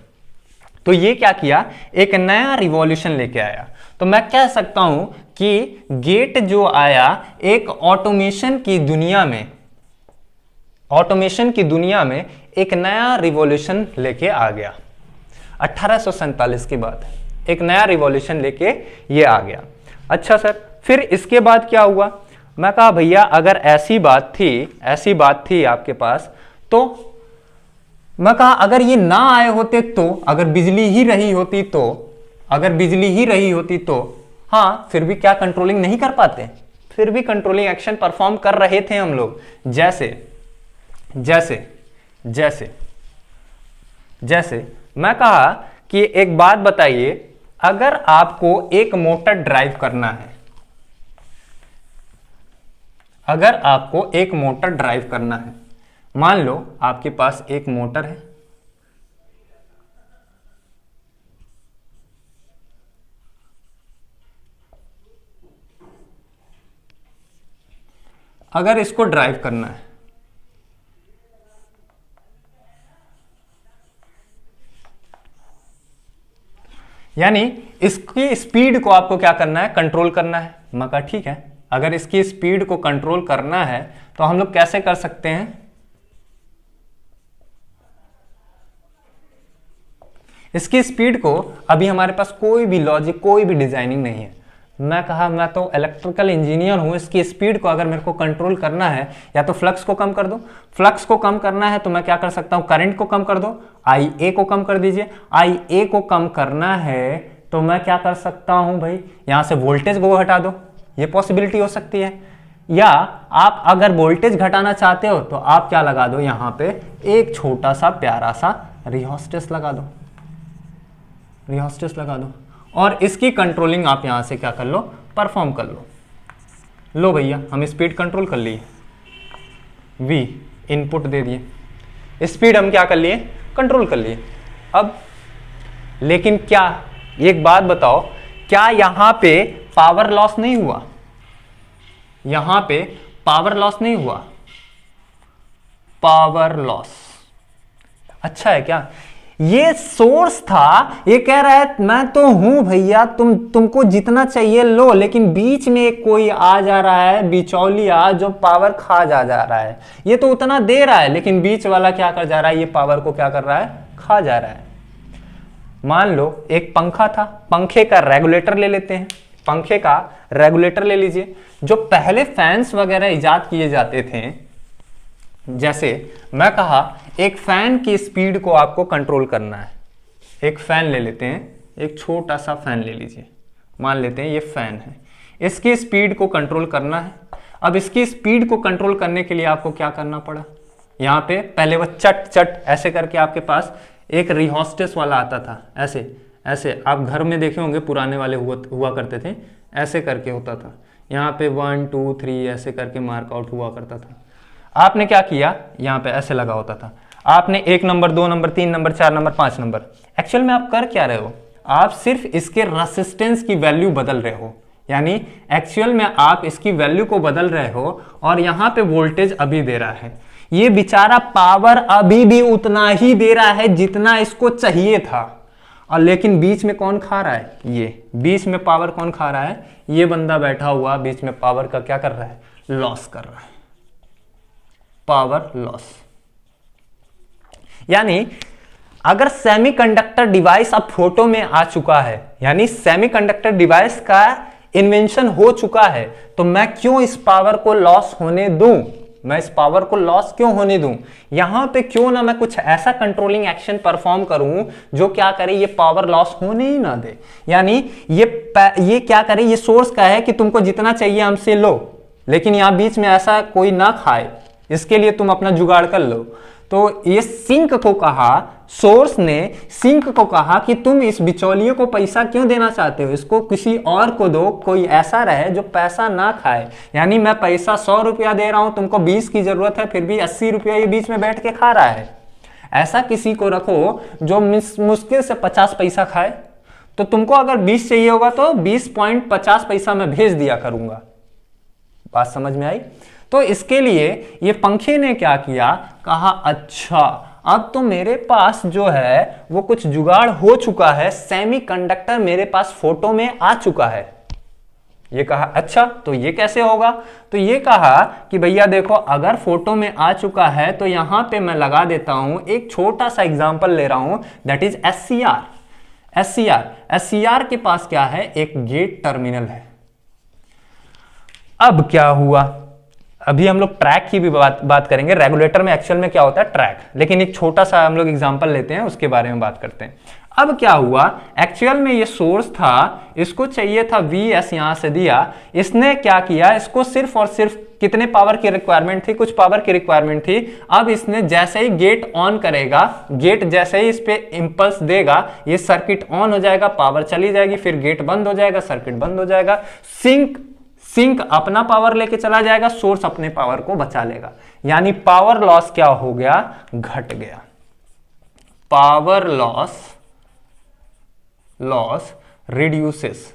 [SPEAKER 1] तो ये क्या किया, एक नया रिवॉल्यूशन लेके आया। तो मैं कह सकता हूं कि गेट जो आया एक ऑटोमेशन की दुनिया में एक नया रिवॉल्यूशन लेके आ गया। 1847 की बात है, एक नया रिवॉल्यूशन लेके ये आ गया। अच्छा सर, फिर इसके बाद क्या हुआ? मैं कहा भैया अगर ऐसी बात थी आपके पास, तो मैं कहा अगर ये ना आए होते तो, अगर बिजली ही रही होती तो हाँ, फिर भी क्या कंट्रोलिंग नहीं कर पाते, फिर भी कंट्रोलिंग एक्शन परफॉर्म कर रहे थे हम लोग। जैसे मैं कहा कि एक बात बताइए, अगर आपको एक मोटर ड्राइव करना है, मान लो आपके पास एक मोटर है, अगर इसको ड्राइव करना है, यानी इसकी स्पीड को आपको क्या करना है, कंट्रोल करना है। मैं कहा ठीक है, अगर इसकी स्पीड को कंट्रोल करना है तो हम लोग कैसे कर सकते हैं, इसकी स्पीड को, अभी हमारे पास कोई भी लॉजिक, कोई भी डिजाइनिंग नहीं है। मैं कहा मैं तो इलेक्ट्रिकल इंजीनियर हूं, इसकी स्पीड को अगर मेरे को कंट्रोल करना है, या तो फ्लक्स को कम कर दो, फ्लक्स को कम करना है तो मैं क्या कर सकता हूं, करंट को कम कर दो, IA को कम कर दीजिए। IA को कम करना है तो मैं क्या कर सकता हूं भाई, यहां से वोल्टेज को हटा दो, ये पॉसिबिलिटी हो सकती है। या आप अगर वोल्टेज घटाना चाहते हो तो आप क्या लगा दो, यहां पे एक छोटा सा प्यारा सा रिहोस्टेस लगा दो, और इसकी कंट्रोलिंग आप यहां से क्या कर लो, परफॉर्म कर लो भैया, हम स्पीड कंट्रोल कर लिए, V इनपुट दे दिए, स्पीड हम क्या कर लिए, कंट्रोल कर लिए। अब लेकिन क्या, एक बात बताओ, क्या यहां पे पावर लॉस नहीं हुआ, पावर लॉस अच्छा है क्या? ये सोर्स था, ये कह रहा है मैं तो हूं भैया, तुमको जितना चाहिए लो, लेकिन बीच में एक कोई आ जा रहा है बिचौलिया जो पावर खा जा रहा है। ये तो उतना दे रहा है, लेकिन बीच वाला क्या कर जा रहा है, ये पावर को क्या कर रहा है, खा जा रहा है। मान लो एक पंखा था, पंखे का रेगुलेटर ले लेते हैं, पंखे का रेगुलेटर ले लीजिए। जो पहले फैंस वगैरह इजाद किए जाते थे, जैसे मैं कहा एक फैन की स्पीड को आपको कंट्रोल करना है, एक फैन ले लेते हैं, एक छोटा सा फैन ले लीजिए, मान लेते हैं ये फैन है, इसकी स्पीड को कंट्रोल करना है। अब इसकी स्पीड को कंट्रोल करने के लिए आपको क्या करना पड़ा, यहाँ पे पहले वो चट चट ऐसे करके आपके पास एक रिहोस्टेस वाला आता था, ऐसे ऐसे आप घर में देखे होंगे, पुराने वाले हुआ करते थे, ऐसे करके होता था, यहाँ पे 1 2 3 ऐसे करके मार्कआउट हुआ करता था। आपने क्या किया, यहाँ पे ऐसे लगा होता था, आपने 1 number 2 number 3 number 4 number 5 number, actual में आप कर क्या रहे हो, आप सिर्फ इसके रेसिस्टेंस की वैल्यू बदल रहे हो, यानी एक्चुअल में आप इसकी वैल्यू को बदल रहे हो और यहां पे वोल्टेज अभी दे रहा है, ये बेचारा पावर अभी भी उतना ही दे रहा है जितना इसको चाहिए था, और लेकिन बीच में कौन खा रहा है, ये बीच में पावर कौन खा रहा है, ये बंदा बैठा हुआ बीच में पावर का क्या कर रहा है, लॉस कर रहा है, पावर लॉस। यानी अगर सेमीकंडक्टर डिवाइस अब फोटो में आ चुका है, यानी सेमीकंडक्टर डिवाइस का इन्वेंशन हो चुका है, तो मैं क्यों इस पावर को लॉस होने दूं, मैं इस पावर को लॉस क्यों होने दूं, यहां पे क्यों ना मैं कुछ ऐसा कंट्रोलिंग एक्शन परफॉर्म करूं जो क्या करे, ये पावर लॉस होने ही ना दे। यानी ये क्या करे, ये सोर्स का है कि तुमको जितना चाहिए हमसे लो, लेकिन यहां बीच में ऐसा कोई ना खाए, इसके लिए तुम अपना जुगाड़ कर लो। तो ये सिंक को कहा, सोर्स ने सिंक को कहा कि तुम इस बिचौलिए को पैसा क्यों देना चाहते हो, इसको किसी और को दो, कोई ऐसा रहे जो पैसा ना खाए। यानी मैं पैसा 100 रुपया दे रहा हूं, तुमको 20 की जरूरत है, फिर भी 80 रुपया ये बीच में बैठ के खा रहा है। ऐसा किसी को रखो जो मुश्किल से 50 पैसा खाए, तो तुमको अगर 20 चाहिए होगा तो 20.50 पैसा मैं भेज दिया करूंगा। बात समझ में आई? तो इसके लिए ये पंखे ने क्या किया, कहा अच्छा अब तो मेरे पास जो है वो कुछ जुगाड़ हो चुका है, सेमीकंडक्टर मेरे पास फोटो में आ चुका है। ये कहा अच्छा तो ये कैसे होगा, तो ये कहा कि भैया देखो अगर फोटो में आ चुका है तो यहां पे मैं लगा देता हूं, एक छोटा सा एग्जांपल ले रहा हूं, दैट इज एससीआर के पास क्या है, एक गेट टर्मिनल है। अब क्या हुआ, अभी हम लोग ट्रैक की भी बात करेंगे, रेगुलेटर में एक्चुअल में क्या होता है ट्रैक, लेकिन एक छोटा सा हम लोग एग्जांपल लेते हैं, उसके बारे में बात करते हैं। अब क्या हुआ, एक्चुअल में ये सोर्स था, इसको चाहिए था Vs, यहां से दिया, इसने क्या किया, इसको सिर्फ और सिर्फ कितने पावर की रिक्वायरमेंट थी, कुछ पावर की रिक्वायरमेंट थी। अब इसने जैसे ही गेट ऑन करेगा, गेट जैसे ही इस पे इंपल्स देगा, ये सर्किट ऑन हो जाएगा, पावर चली जाएगी, फिर गेट बंद हो जाएगा, सर्किट बंद हो जाएगा, सिंक अपना पावर लेके चला जाएगा, सोर्स अपने पावर को बचा लेगा। यानी पावर लॉस क्या हो गया, घट गया। Power loss reduces,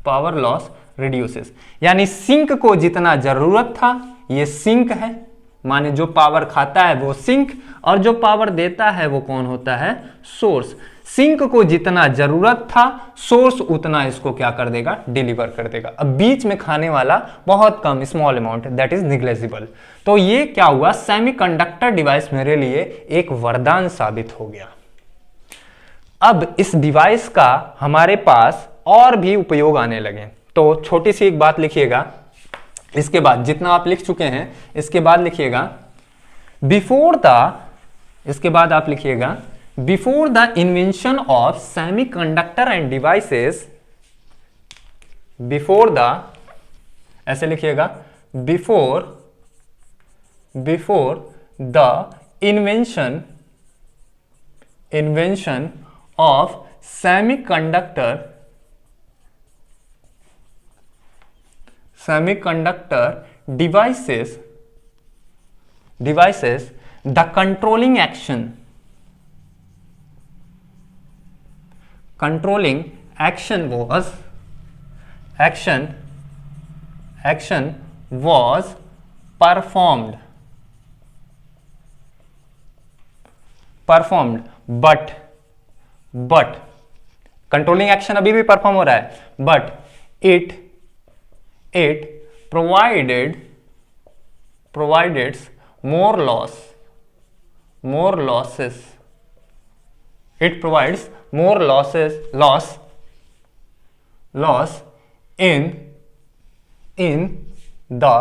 [SPEAKER 1] power loss reduces. यानी सिंक को जितना जरूरत था, ये सिंक है, माने जो पावर खाता है वो सिंक, और जो पावर देता है वो कौन होता है, सोर्स। सिंक को जितना जरूरत था, सोर्स उतना इसको क्या कर देगा, डिलीवर कर देगा। अब बीच में खाने वाला बहुत कम, small amount, that is negligible. तो ये क्या हुआ, सेमीकंडक्टर डिवाइस मेरे लिए एक वरदान साबित हो गया। अब इस डिवाइस का हमारे पास और भी उपयोग आने लगे। तो छोटी सी एक बात लिखिएगा, इसके बाद जितना आप लिख चुके हैं इसके बाद लिखिएगा, इसके बाद आप लिखिएगा, before the invention of semiconductor end devices, before the, ऐसे लिखिएगा, before the invention of semiconductor devices, the controlling action was performed, but controlling action अभी भी परफॉर्म हो रहा है, but it provided more losses. It provides more loss in the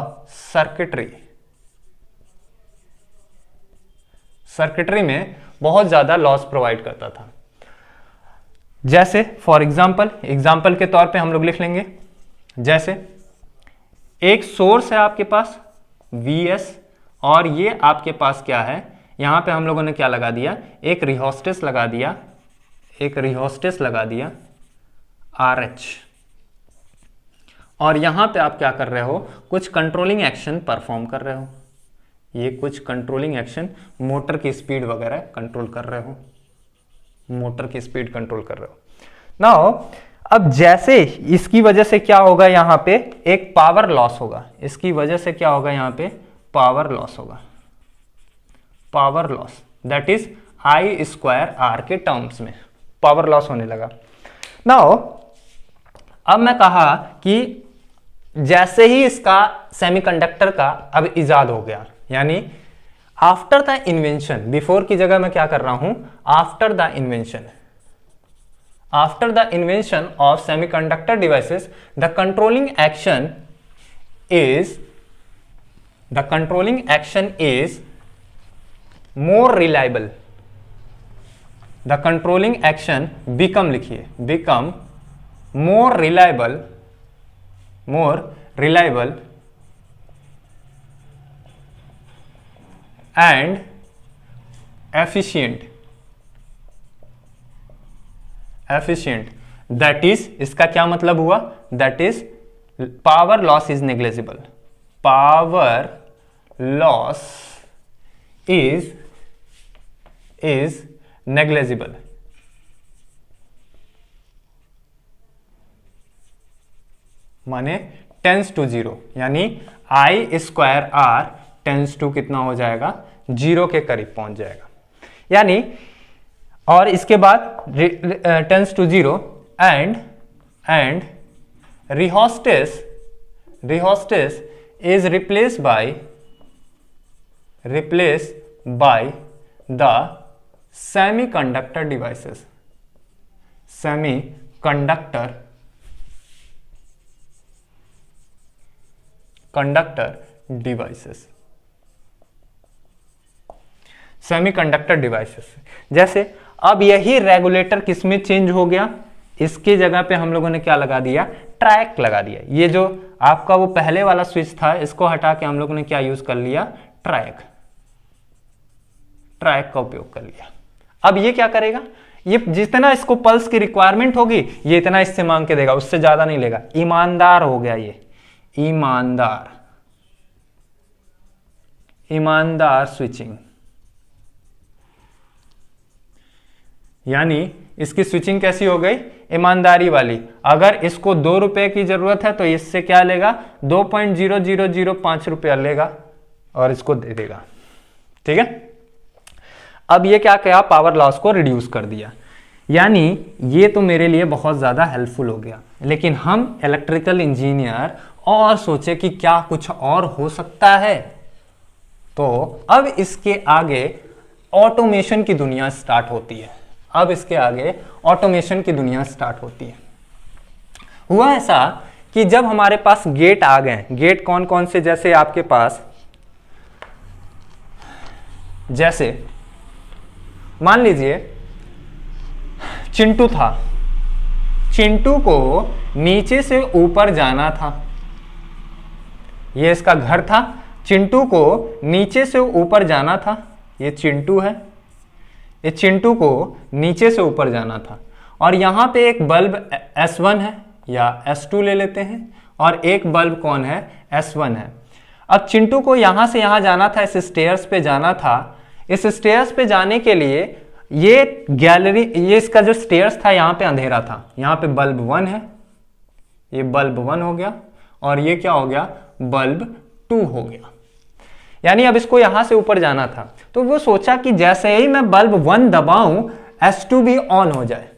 [SPEAKER 1] circuitry में बहुत ज्यादा लॉस प्रोवाइड करता था। जैसे फॉर एग्जाम्पल के तौर पे हम लोग लिख लेंगे, जैसे एक सोर्स है आपके पास Vs, और ये आपके पास क्या है, यहाँ पे हम लोगों ने क्या लगा दिया, एक रिहोस्टेस लगा दिया, एक रिहोस्टेस लगा दिया RH, और यहाँ पे आप क्या कर रहे हो, कुछ कंट्रोलिंग एक्शन परफॉर्म कर रहे हो। ये कुछ कंट्रोलिंग एक्शन, मोटर की स्पीड वगैरह कंट्रोल कर रहे हो, मोटर की स्पीड कंट्रोल कर रहे हो। नाउ अब जैसे इसकी वजह से क्या होगा, यहाँ पे एक पावर लॉस होगा, इसकी वजह से क्या होगा, यहाँ पे पावर लॉस होगा, power loss, that is I²R के टर्म्स में पावर लॉस होने लगा। नाउ अब मैं कहा कि जैसे ही इसका सेमीकंडक्टर का अब इजाद हो गया, यानी आफ्टर द इन्वेंशन, बिफोर की जगह मैं क्या कर रहा हूं, after the invention, after the invention of semiconductor devices the controlling action is more reliable, the controlling action become, लिखिए become more reliable and efficient, that is, इसका क्या मतलब हुआ, that is power loss is negligible, power loss is negligible, माने tense to 0, यानी I²R tense to कितना हो जाएगा, 0 के करीब पहुंच जाएगा, यानी, और इसके बाद tends to 0 and rheostats is replace by the semiconductor devices, semiconductor devices. जैसे अब यही रेगुलेटर किसमें चेंज हो गया, इसकी जगह पे हम लोगों ने क्या लगा दिया, ट्रैक लगा दिया। ये जो आपका वो पहले वाला स्विच था, इसको हटा के हम लोगों ने क्या यूज कर लिया, ट्रैक का उपयोग कर लिया। अब ये क्या करेगा, ये जितना इसको पल्स की रिक्वायरमेंट होगी, ये इतना इससे मांग के देगा, उससे ज्यादा नहीं लेगा। ईमानदार हो गया ये, ईमानदार स्विचिंग, यानी इसकी स्विचिंग कैसी हो गई, ईमानदारी वाली। अगर इसको 2 रुपए की जरूरत है तो इससे क्या लेगा, 2.0005 रुपया लेगा और इसको दे देगा, ठीक है। अब ये क्या किया, पावर लॉस को रिड्यूस कर दिया, यानी ये तो मेरे लिए बहुत ज्यादा हेल्पफुल हो गया। लेकिन हम इलेक्ट्रिकल इंजीनियर और सोचे कि क्या कुछ और हो सकता है, तो अब इसके आगे ऑटोमेशन की दुनिया स्टार्ट होती है। हुआ ऐसा कि जब हमारे पास गेट आ गए, गेट कौन कौन से, जैसे आपके पास, जैसे मान लीजिए चिंटू था, चिंटू को नीचे से ऊपर जाना था, ये इसका घर था, चिंटू को नीचे से ऊपर जाना था, ये चिंटू है, ये चिंटू को नीचे से ऊपर जाना था, और यहां पे एक बल्ब S1 है या S2 ले लेते हैं, और एक बल्ब कौन है, S1 है। अब चिंटू को यहां से यहां जाना था, इस स्टेयर्स पे जाना था। इस स्टेयर्स पे जाने के लिए ये गैलरी, ये इसका जो स्टेयर्स था, यहां पे अंधेरा था, यहां पे बल्ब 1 है, ये बल्ब 1 हो गया, और ये क्या हो गया, बल्ब 2 हो गया। यानी अब इसको यहां से ऊपर जाना था, तो वो सोचा कि जैसे ही मैं बल्ब 1 दबाऊं, S2 भी ऑन हो जाए।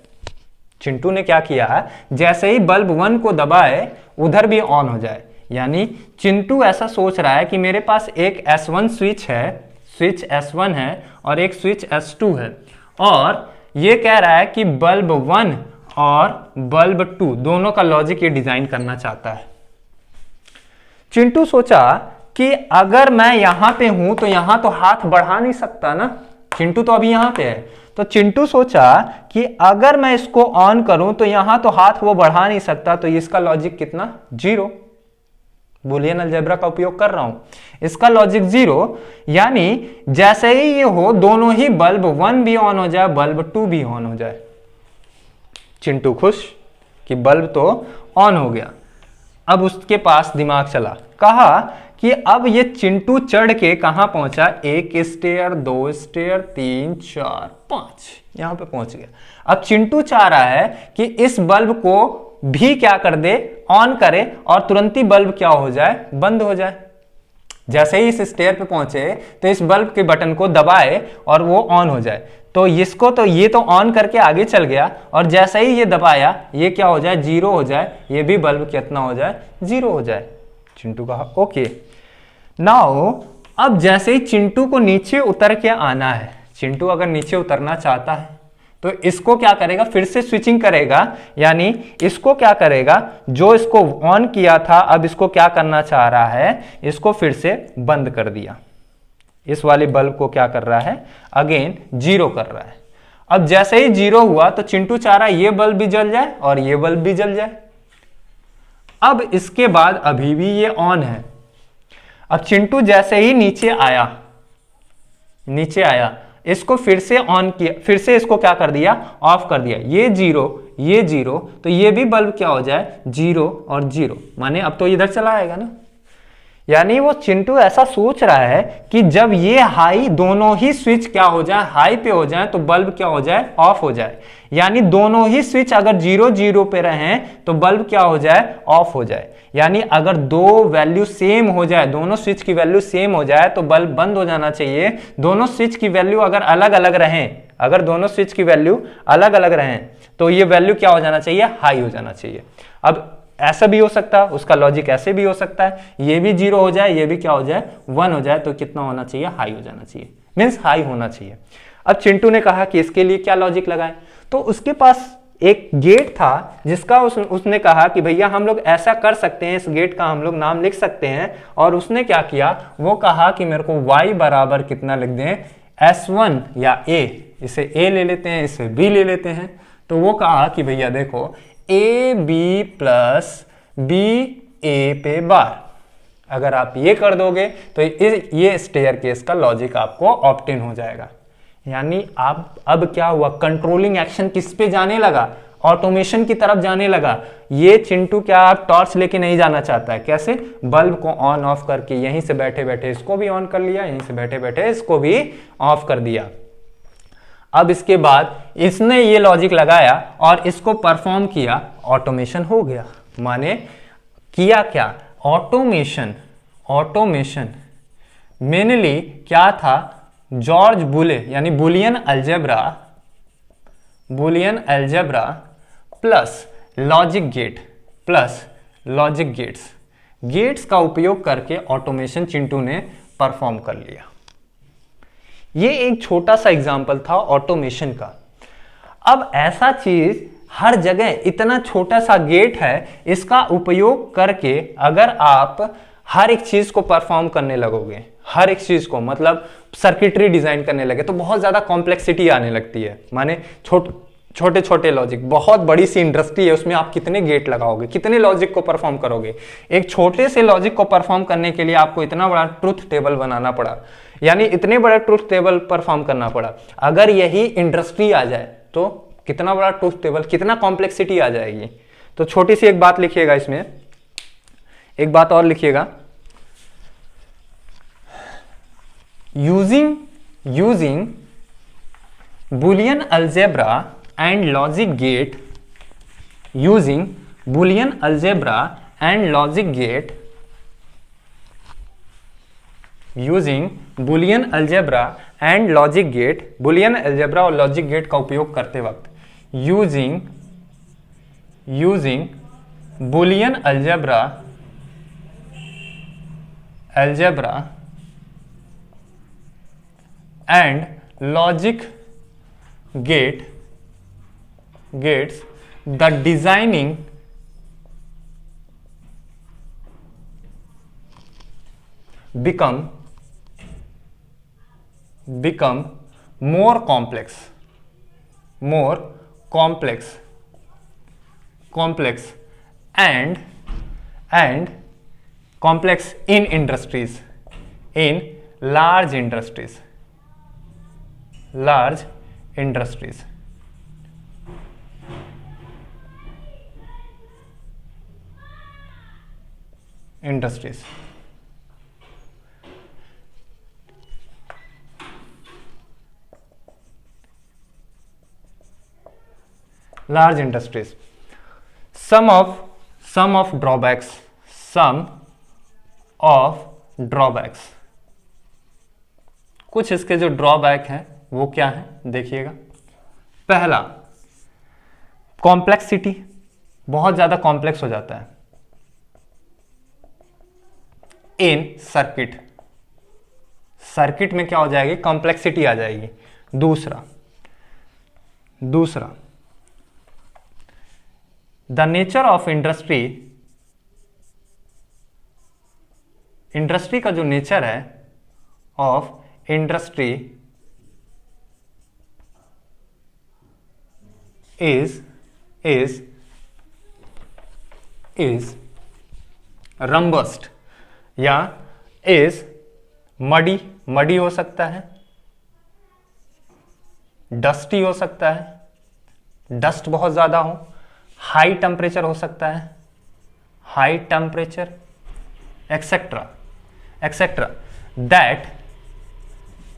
[SPEAKER 1] चिंटू ने क्या किया, जैसे ही बल्ब 1 को दबाए, उधर भी ऑन हो जाए। यानी चिंटू ऐसा सोच रहा है कि मेरे पास एक S1 स्विच है, स्विच S1 है, और एक स्विच S2 है, और ये कह रहा है कि बल्ब 1 और बल्ब 2 दोनों का लॉजिक ये डिजाइन करना चाहता है। चिंटू सोचा कि अगर मैं यहां पे हूं तो यहां तो हाथ बढ़ा नहीं सकता ना, चिंटू तो अभी यहां पे है, तो चिंटू सोचा कि अगर मैं इसको ऑन करूं तो यहां तो हाथ वो बढ़ा नहीं सकता, तो इसका लॉजिक कितना, 0, बुलियन अलजेब्रा का उपयोग कर रहा हूं, इसका लॉजिक 0, यानी जैसे ही ये हो दोनों ही बल्ब 1 भी ऑन हो जाए, बल्ब 2 भी ऑन हो जाए। चिंटू खुश कि बल्ब तो ऑन हो गया। अब उसके पास दिमाग चला, कहा कि अब ये चिंटू चढ़ के कहां पहुंचा, 1 स्टेयर, 2 स्टेयर, 3, 4, 5, यहां पे पहुंच गया। अब चिंटू चाह रहा है कि इस बल्ब को भी क्या कर दे, ऑन करे, और तुरंत ही बल्ब क्या हो जाए, बंद हो जाए। जैसे ही इस स्टेयर पे पहुंचे तो इस बल्ब के बटन को दबाए और वो ऑन हो जाए। तो इसको तो ये तो ऑन करके आगे चल गया, और जैसे ही ये दबाया ये क्या हो जाए, 0 हो जाए, ये भी बल्ब कितना हो जाए, 0 हो जाए। चिंटू कहा ओके। नाउ अब जैसे ही चिंटू को नीचे उतर के आना है, चिंटू अगर नीचे उतरना चाहता है तो इसको क्या करेगा, फिर से स्विचिंग करेगा, यानी इसको क्या करेगा, जो इसको ऑन किया था अब इसको क्या करना चाह रहा है, इसको फिर से बंद कर दिया। इस वाले बल्ब को क्या कर रहा है, अगेन 0 कर रहा है। अब जैसे ही 0 हुआ तो चिंटू चाह रहा है ये बल्ब भी जल जाए और ये बल्ब भी जल जाए। अब इसके बाद अभी भी ये ऑन है। अब चिंटू जैसे ही नीचे आया, इसको फिर से ऑन किया, फिर से इसको क्या कर दिया, ऑफ कर दिया। ये 0, तो ये भी बल्ब क्या हो जाए, 0 और 0, माने अब तो इधर चला आएगा ना। यानी वो चिंटू ऐसा सोच रहा है कि जब ये हाई, दोनों ही स्विच क्या हो जाए, हाई पे हो जाए तो बल्ब क्या हो जाए, ऑफ हो जाए। यानी दोनों ही स्विच अगर 0 0 पे रहें तो बल्ब क्या हो जाए, ऑफ हो जाए। यानी अगर दो वैल्यू सेम हो जाए, दोनों स्विच की वैल्यू सेम हो जाए तो बल्ब बंद हो जाना चाहिए। दोनों स्विच की वैल्यू अगर अलग अलग रहें, अगर दोनों स्विच की वैल्यू अलग अलग रहें तो ये वैल्यू क्या हो जाना चाहिए, हाई हो जाना चाहिए। अब ऐसा भी हो सकता है, उसका लॉजिक ऐसे भी हो सकता है, ये भी 0 हो जाए, ये भी क्या हो जाए, 1 हो जाए, तो कितना होना चाहिए, हाई हो जाना चाहिए, मीन्स हाई होना चाहिए। अब चिंटू ने कहा कि इसके लिए क्या लॉजिक लगाएं, तो उसके पास एक गेट था जिसका उसने कहा कि भैया हम लोग ऐसा कर सकते हैं, इस गेट का हम लोग नाम लिख सकते हैं। और उसने क्या किया, वो कहा कि मेरे को y बराबर कितना लिख दें, S1 या a, इसे a ले लेते हैं, इसे b ले लेते हैं। तो वो कहा कि भैया देखो ab प्लस b a पे बार, अगर आप ये कर दोगे तो ये स्टेयर केस का लॉजिक आपको ऑप्ट-इन हो जाएगा। यानी आप अब क्या हुआ, कंट्रोलिंग एक्शन किस पे जाने लगा, ऑटोमेशन की तरफ जाने लगा। ये चिंटू क्या आप टॉर्च लेके नहीं जाना चाहता है, कैसे, बल्ब को ऑन ऑफ करके यहीं से बैठे बैठे इसको भी ऑन कर लिया, यहीं से बैठे बैठे इसको भी ऑफ कर दिया। अब इसके बाद इसने ये लॉजिक लगाया और इसको परफॉर्म किया, ऑटोमेशन हो गया। माने किया क्या, ऑटोमेशन मेनली क्या था, जॉर्ज बुले यानी Boolean algebra plus logic gates का उपयोग करके ऑटोमेशन चिंटू ने परफॉर्म कर लिया। ये एक छोटा सा एग्जांपल था ऑटोमेशन का। अब ऐसा चीज हर जगह, इतना छोटा सा गेट है, इसका उपयोग करके अगर आप हर एक चीज को परफॉर्म करने लगोगे, हर एक चीज को मतलब सर्किटरी डिजाइन करने लगे तो बहुत ज्यादा कॉम्प्लेक्सिटी आने लगती है। माने छोटे छोटे लॉजिक, बहुत बड़ी सी इंडस्ट्री है, उसमें आप कितने गेट लगाओगे, कितने लॉजिक को परफॉर्म करोगे। एक छोटे से लॉजिक को परफॉर्म करने के लिए आपको इतना बड़ा ट्रुथ टेबल बनाना पड़ा, यानी इतने बड़े ट्रुथ टेबल परफॉर्म करना पड़ा। अगर यही इंडस्ट्री आ जाए तो कितना बड़ा ट्रुथ टेबल, कितना कॉम्प्लेक्सिटी आ जाएगी। तो छोटी सी एक बात लिखिएगा, इसमें एक बात और लिखिएगा, using Boolean algebra and logic gate, using Boolean algebra and logic gate, Boolean algebra और लॉजिक गेट का उपयोग करते वक्त, using Boolean algebra and logic gates, the designing become more complex and complex in industries, in large industries, large industries. Industries. Large industries. Some of drawbacks. Some of drawbacks. कुछ इसके जो drawback हैं वो क्या है देखिएगा। पहला, कॉम्प्लेक्सिटी, बहुत ज्यादा कॉम्प्लेक्स हो जाता है इन सर्किट। सर्किट में क्या हो जाएगी, कॉम्प्लेक्सिटी आ जाएगी। दूसरा the nature of industry, industry का जो नेचर है ऑफ इंडस्ट्री is रम्बस्ट या इज मडी हो सकता है, डस्टी हो सकता है, डस्ट बहुत ज्यादा हो, हाई टेम्परेचर हो सकता है, high temperature etcetera etcetera,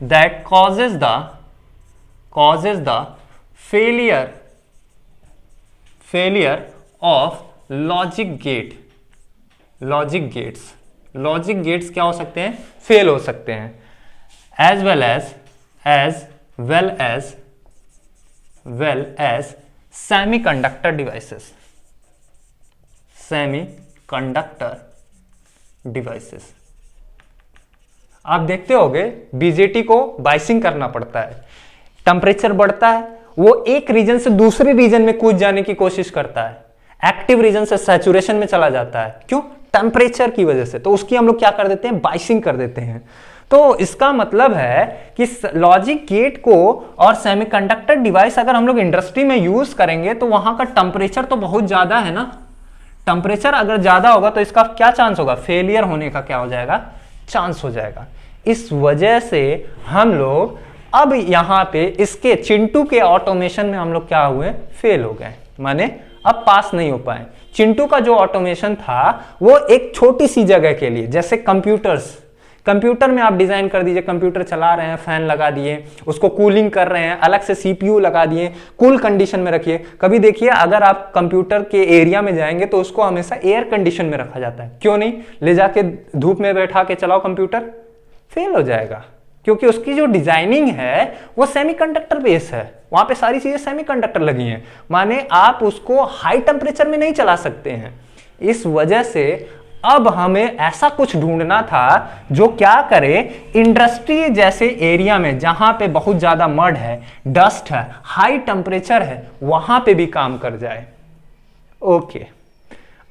[SPEAKER 1] that causes the failure of logic gates क्या हो सकते हैं, फेल हो सकते हैं, as well as semiconductor devices। आप देखते होंगे बीजेटी को बाइसिंग करना पड़ता है, टेम्परेचर बढ़ता है, वो एक रीजन से दूसरे रीजन में कूद जाने की कोशिश करता है, एक्टिव रीजन से सैचुरेशन में चला जाता है, क्यों, टेम्परेचर की वजह से। तो उसकी हम लोग क्या कर देते हैं, बाइसिंग कर देते हैं। तो इसका मतलब है कि लॉजिक गेट को और सेमीकंडक्टर डिवाइस अगर हम लोग इंडस्ट्री में यूज करेंगे तो वहां का टेम्परेचर तो बहुत ज्यादा है ना। टेम्परेचर अगर ज्यादा होगा तो इसका क्या चांस होगा, फेलियर होने का क्या हो जाएगा, चांस हो जाएगा। इस वजह से हम लोग अब यहां पे इसके चिंटू के ऑटोमेशन में हम लोग क्या हुए, फेल हो गए, माने अब पास नहीं हो पाए। चिंटू का जो ऑटोमेशन था वो एक छोटी सी जगह के लिए, जैसे कंप्यूटर में आप डिजाइन कर दीजिए, कंप्यूटर चला रहे हैं, फैन लगा दिए, उसको कूलिंग कर रहे हैं, अलग से सीपीयू लगा दिए, कूल कंडीशन में रखिए। कभी देखिए अगर आप कंप्यूटर के एरिया में जाएंगे तो उसको हमेशा एयर कंडीशन में रखा जाता है, क्यों नहीं, ले जाके धूप में बैठा के चलाओ कंप्यूटर, फेल हो जाएगा, क्योंकि उसकी जो डिजाइनिंग है वो सेमीकंडक्टर बेस है, वहां पे सारी चीजें सेमीकंडक्टर लगी हैं, माने आप उसको हाई टेम्परेचर में नहीं चला सकते हैं। इस वजह से अब हमें ऐसा कुछ ढूंढना था जो क्या करे, इंडस्ट्री जैसे एरिया में जहां पे बहुत ज्यादा मड है, डस्ट है, हाई टेम्परेचर है, वहां पे भी काम कर जाए। ओके,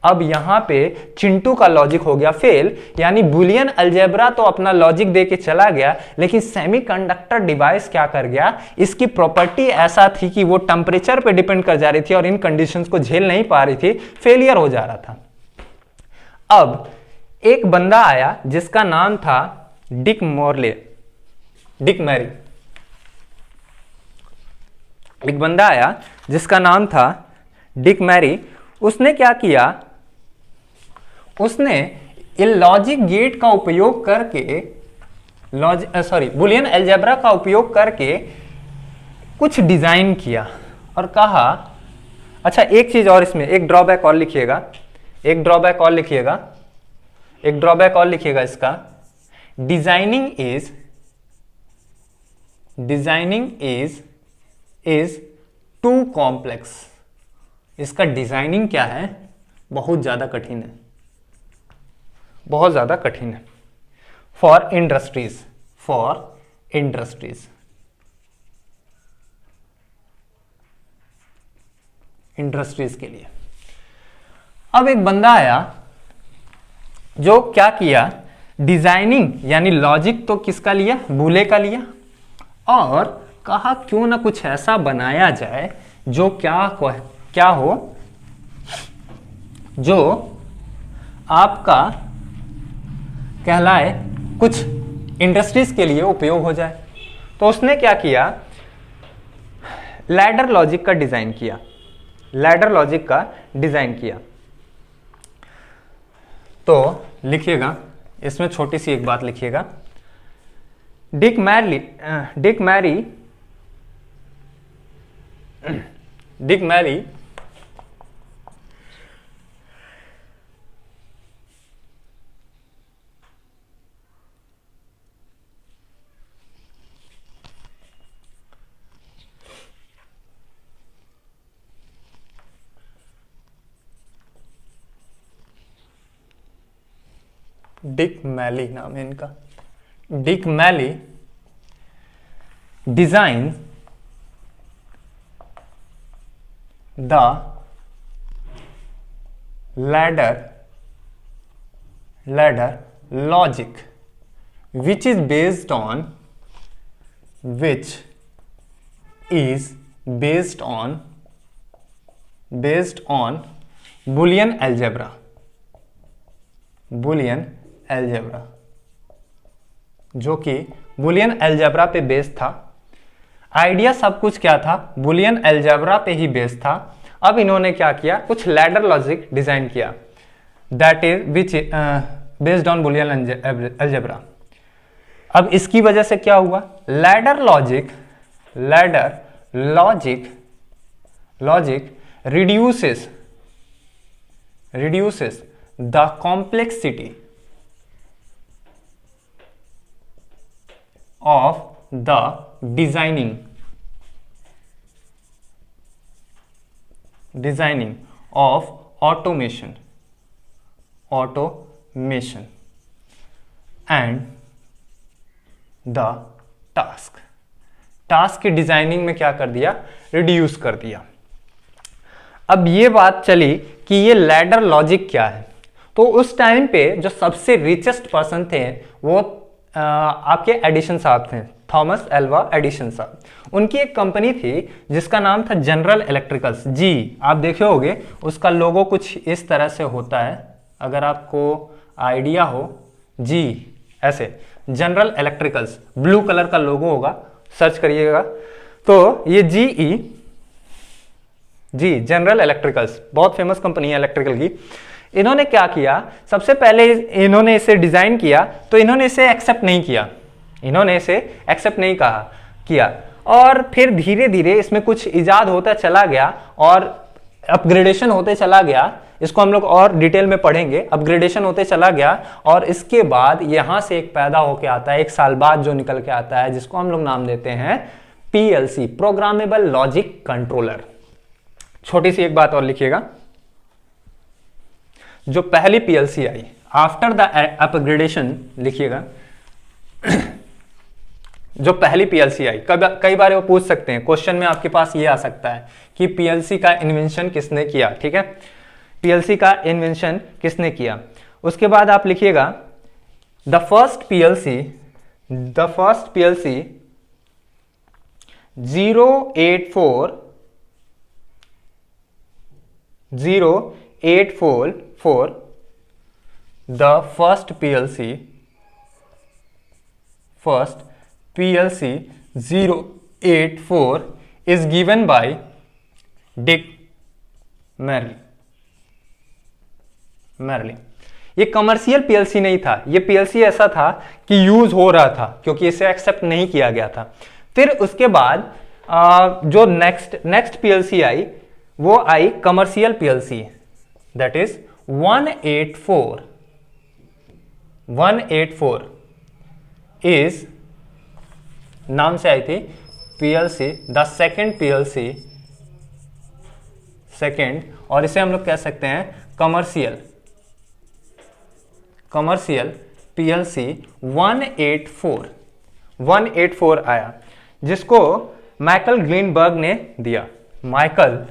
[SPEAKER 1] अब यहां पे चिंटू का लॉजिक हो गया फेल, यानी बुलियन अलजेब्रा तो अपना लॉजिक दे के चला गया, लेकिन सेमीकंडक्टर डिवाइस क्या कर गया, इसकी प्रॉपर्टी ऐसा थी कि वो टेम्परेचर पे डिपेंड कर जा रही थी और इन कंडीशंस को झेल नहीं पा रही थी, फेलियर हो जा रहा था। अब एक बंदा आया जिसका नाम था डिक मैरी। एक बंदा आया जिसका नाम था डिक मैरी। उसने क्या किया, उसने लॉजिक गेट का उपयोग करके बुलियन अलजेब्रा का उपयोग करके कुछ डिजाइन किया और कहा, अच्छा एक चीज और, इसमें एक ड्रॉबैक और लिखिएगा, एक ड्रॉबैक और लिखिएगा इसका, डिजाइनिंग इज टू कॉम्प्लेक्स। इसका डिजाइनिंग क्या है, बहुत ज्यादा कठिन है, बहुत ज्यादा कठिन है फॉर इंडस्ट्रीज के लिए। अब एक बंदा आया जो क्या किया, डिजाइनिंग यानी लॉजिक तो किसका लिया, बुले का लिया, और कहा क्यों ना कुछ ऐसा बनाया जाए जो क्या हो, जो आपका कहलाए, कुछ इंडस्ट्रीज के लिए उपयोग हो जाए। तो उसने क्या किया, लैडर लॉजिक का डिजाइन किया, लैडर लॉजिक का डिजाइन किया। तो लिखिएगा, इसमें छोटी सी एक बात लिखिएगा, डिक मैरी डिक मैली नाम है इनका, Dick Maili design the ladder logic which is based on Boolean algebra, जो कि बुलियन अलजेब्रा पे बेस्ड था। आइडिया सब कुछ क्या था, बुलियन अलजेब्रा पे ही बेस्ड था। अब इन्होंने क्या किया, कुछ लैडर लॉजिक डिजाइन किया, that is which based on Boolean algebra. अब इसकी वजह से क्या हुआ, ladder logic reduces the complexity of the designing of automation and the task की डिजाइनिंग में क्या कर दिया, रिड्यूस कर दिया। अब ये बात चली कि ये लैडर लॉजिक क्या है, तो उस टाइम पे जो सबसे रिचेस्ट पर्सन थे वो आपके एडिशन साहब थे, थॉमस एल्वा एडिशन साहब। उनकी एक कंपनी थी जिसका नाम था जनरल इलेक्ट्रिकल्स, जी आप देखे होंगे उसका लोगो कुछ इस तरह से होता है, अगर आपको आइडिया हो, जी ऐसे जनरल इलेक्ट्रिकल्स, ब्लू कलर का लोगो होगा, सर्च करिएगा। तो ये जी जनरल इलेक्ट्रिकल्स बहुत फेमस कंपनी है इलेक्ट्रिकल की। इन्होंने क्या किया, सबसे पहले इन्होंने इसे डिजाइन किया तो इन्होंने इसे एक्सेप्ट नहीं किया, और फिर धीरे धीरे इसमें कुछ इजाद होता चला गया और अपग्रेडेशन होते चला गया। इसको हम लोग और डिटेल में पढ़ेंगे, अपग्रेडेशन होते चला गया और इसके बाद यहां से एक पैदा होके आता है, एक साल बाद जो निकल के आता है, जिसको हम लोग नाम देते हैं पीएलसी, प्रोग्रामेबल लॉजिक कंट्रोलर। छोटी सी एक बात और लिखिएगा, जो पहली PLC I after the upgradation, लिखिएगा जो पहली पीएलसी आई, कई बार वो पूछ सकते हैं क्वेश्चन में, आपके पास ये आ सकता है कि पीएलसी का इन्वेंशन किसने किया, ठीक है, पीएलसी का इन्वेंशन किसने किया। उसके बाद आप लिखिएगा the first PLC 0844, the first PLC 084 is given by Dick Merrily। ये कमर्शियल पीएलसी नहीं था, ये पीएलसी ऐसा था कि यूज हो रहा था क्योंकि इसे एक्सेप्ट नहीं किया गया था। फिर उसके बाद जो नेक्स्ट पीएलसी आई वो आई commercial PLC, that is 184 is नाम से आई थी पीएलसी, द सेकेंड पीएलसी, और इसे हम लोग कह सकते हैं कमर्शियल पीएलसी 184 आया, जिसको माइकल ग्रीनबर्ग ने दिया। माइकल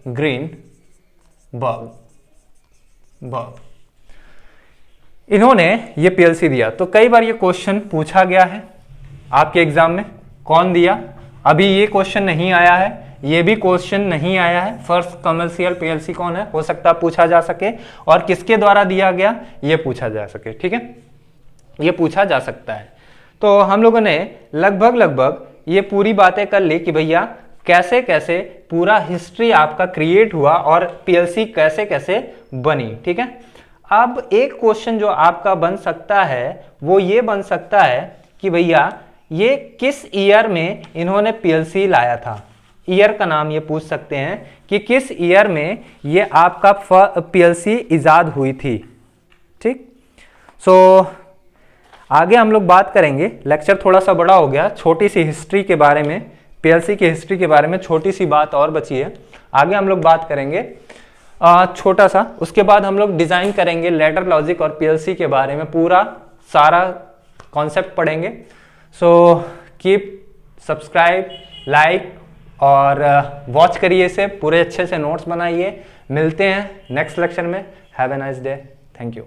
[SPEAKER 1] ग्रीनबर्ग, इन्होंने ये पीएलसी दिया। तो कई बार ये क्वेश्चन पूछा गया है आपके एग्जाम में, कौन दिया, अभी ये क्वेश्चन नहीं आया है, ये भी क्वेश्चन नहीं आया है। फर्स्ट कमर्शियल पीएलसी कौन है, हो सकता है पूछा जा सके, और किसके द्वारा दिया गया ये पूछा जा सके, ठीक है, ये पूछा जा सकता है। तो हम लोगों ने लगभग ये पूरी बातें कर ली कि भैया कैसे कैसे पूरा हिस्ट्री आपका क्रिएट हुआ और पीएलसी कैसे कैसे बनी, ठीक है। अब एक क्वेश्चन जो आपका बन सकता है वो ये बन सकता है कि भैया ये किस ईयर में इन्होंने पीएलसी लाया था। ईयर का नाम ये पूछ सकते हैं कि किस ईयर में ये आपका पीएलसी इजाद हुई थी, ठीक। सो आगे हम लोग बात करेंगे, लेक्चर थोड़ा सा बड़ा हो गया, छोटी सी हिस्ट्री के बारे में, पीएलसी की हिस्ट्री के बारे में छोटी सी बात और बची है। आगे हम लोग बात करेंगे छोटा सा, उसके बाद हम लोग डिजाइन करेंगे लैडर लॉजिक और पीएलसी के बारे में पूरा सारा कॉन्सेप्ट पढ़ेंगे। सो कीप सब्सक्राइब, लाइक और वॉच करिए इसे, पूरे अच्छे से नोट्स बनाइए। मिलते हैं नेक्स्ट लेक्चर में। Have a nice day, thank you.